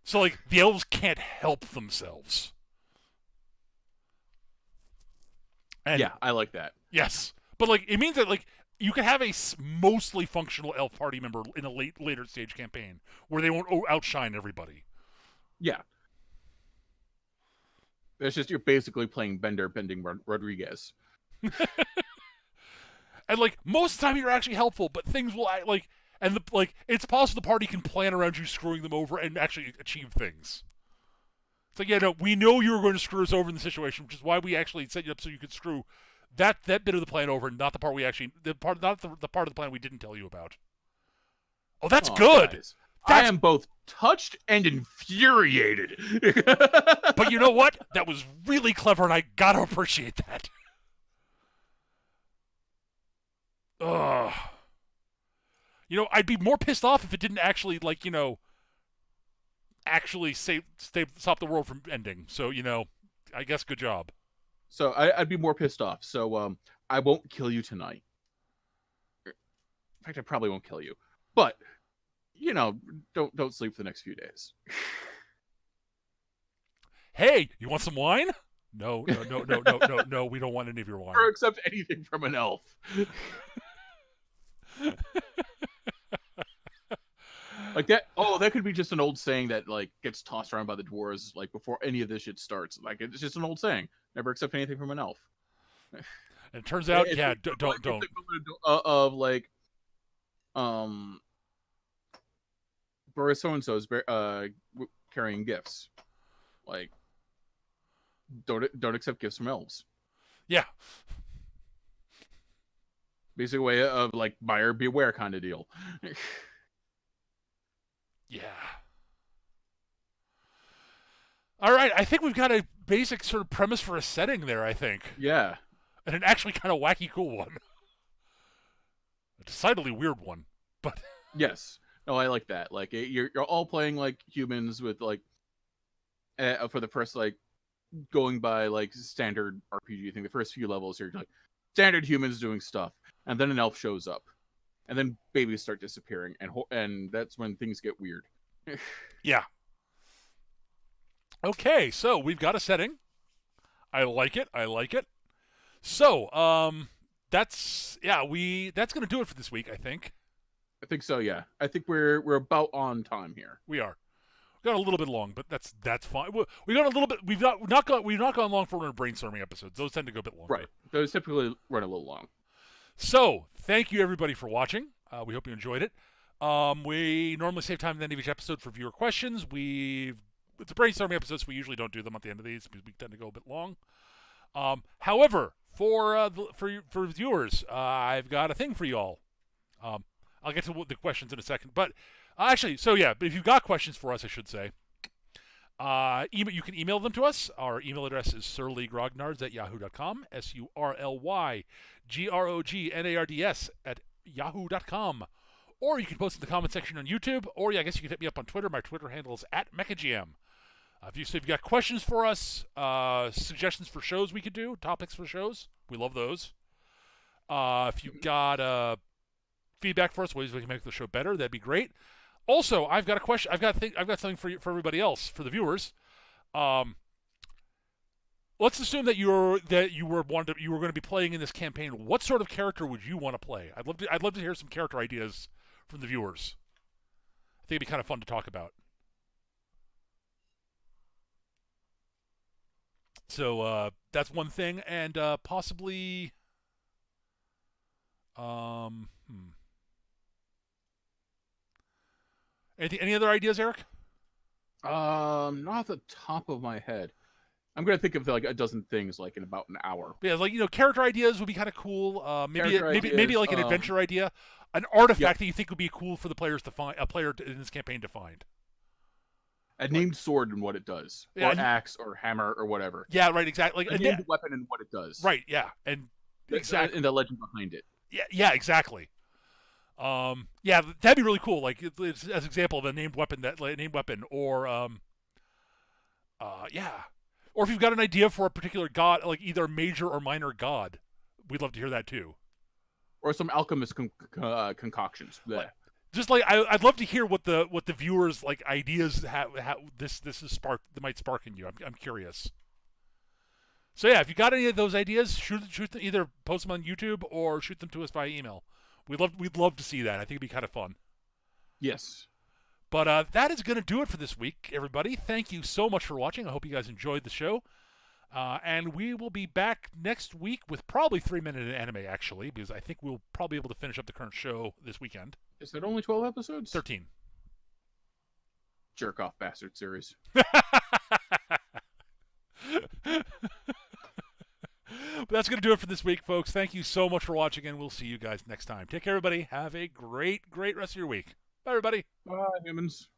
So like the elves can't help themselves. And yeah, I like that. Yes, but like it means that like you can have a mostly functional elf party member in a later stage campaign where they won't outshine everybody. Yeah. It's just you're basically playing Bender bending Rodriguez. And like most of the time you're actually helpful, but things will like and it's possible the party can plan around you screwing them over and actually achieve things. It's like, yeah, no, we know you were going to screw us over in the situation, which is why we actually set you up so you could screw that bit of the plan over, not the part not the part of the plan we didn't tell you about. Oh, that's good. Guys, I am both touched and infuriated. But you know what? That was really clever, and I gotta appreciate that. Ugh. You know, I'd be more pissed off if it didn't actually, like, you know, actually stop the world from ending. So, you know, I guess good job. So I'd be more pissed off. So I won't kill you tonight. In fact, I probably won't kill you. But, you know, don't sleep for the next few days. Hey, you want some wine? No, we don't want any of your wine. Or accept anything from an elf. Like that. Oh, that could be just an old saying that like gets tossed around by the dwarves like before any of this shit starts. Like it's just an old saying. Never accept anything from an elf. And it turns out, yeah, don't. Of like, Boris so and so's carrying gifts. Like, don't accept gifts from elves. Yeah. Basically, a way of like buyer beware kind of deal. Yeah. All right, I think we've got a basic sort of premise for a setting there, I think. Yeah. And an actually kind of wacky cool one. A decidedly weird one, but... Yes. No, I like that. Like, you're all playing, like, humans with, like... for the first, like, going by, like, standard RPG thing, the first few levels, you're, like, standard humans doing stuff. And then an elf shows up. And then babies start disappearing, and that's when things get weird. Yeah. Okay, so we've got a setting. I like it. So, that's gonna do it for this week, I think. I think so, yeah. I think we're about on time here. We are. We got a little bit long, but that's fine. We got a little bit. We've not gone long for our brainstorming episodes. Those tend to go a bit longer. Right. Those typically run a little long. So, thank you everybody for watching. We hope you enjoyed it. We normally save time at the end of each episode for viewer questions. It's a brainstorming episodes. We usually don't do them at the end of these because we tend to go a bit long. However, for viewers, I've got a thing for you all. I'll get to the questions in a second, but actually, so yeah. But if you've got questions for us, I should say, you can email them to us. Our email address is surlygrognards@yahoo.com. surlygrognards@yahoo.com. Or you can post in the comment section on YouTube, or I guess you can hit me up on Twitter. My Twitter handle is @MechaGM. If you've got questions for us, suggestions for shows we could do, topics for shows, we love those. If you've got feedback for us, ways we can make the show better, that'd be great. Also, I've got a question. I've got something for everybody else, for the viewers. Let's assume that you were going to be playing in this campaign. What sort of character would you want to play? I'd love to hear some character ideas from the viewers. I think it'd be kind of fun to talk about. So that's one thing, and possibly, any other ideas, Eric? Not off the top of my head. I'm gonna think of like a dozen things like in about an hour. Yeah, like character ideas would be kind of cool. Maybe like an adventure idea, an artifact that you think would be cool for the players to find, a player in this campaign to find. A named sword and what it does, Yeah, or axe, or hammer, or whatever. yeah, right, exactly. A named weapon and what it does. Right, yeah, and exactly, And the legend behind it. yeah, exactly. Yeah, that'd be really cool. Like it's, as an example of a named weapon or yeah, or if you've got an idea for a particular god, like either major or minor god, we'd love to hear that too. Or some alchemist concoctions. Like, just like I'd love to hear what the viewers like ideas this is spark that might spark in you. I'm curious. So yeah, if you got any of those ideas, shoot them, either post them on YouTube or shoot them to us via email. We'd love to see that. I think it'd be kind of fun. Yes. But that is going to do it for this week, everybody. Thank you so much for watching. I hope you guys enjoyed the show. And we will be back next week with probably 3-minute anime, actually, because I think we'll probably be able to finish up the current show this weekend. Is it only 12 episodes? 13. Jerk off bastard series. But that's going to do it for this week, folks. Thank you so much for watching, and we'll see you guys next time. Take care, everybody. Have a great rest of your week. Bye, everybody. Bye, humans.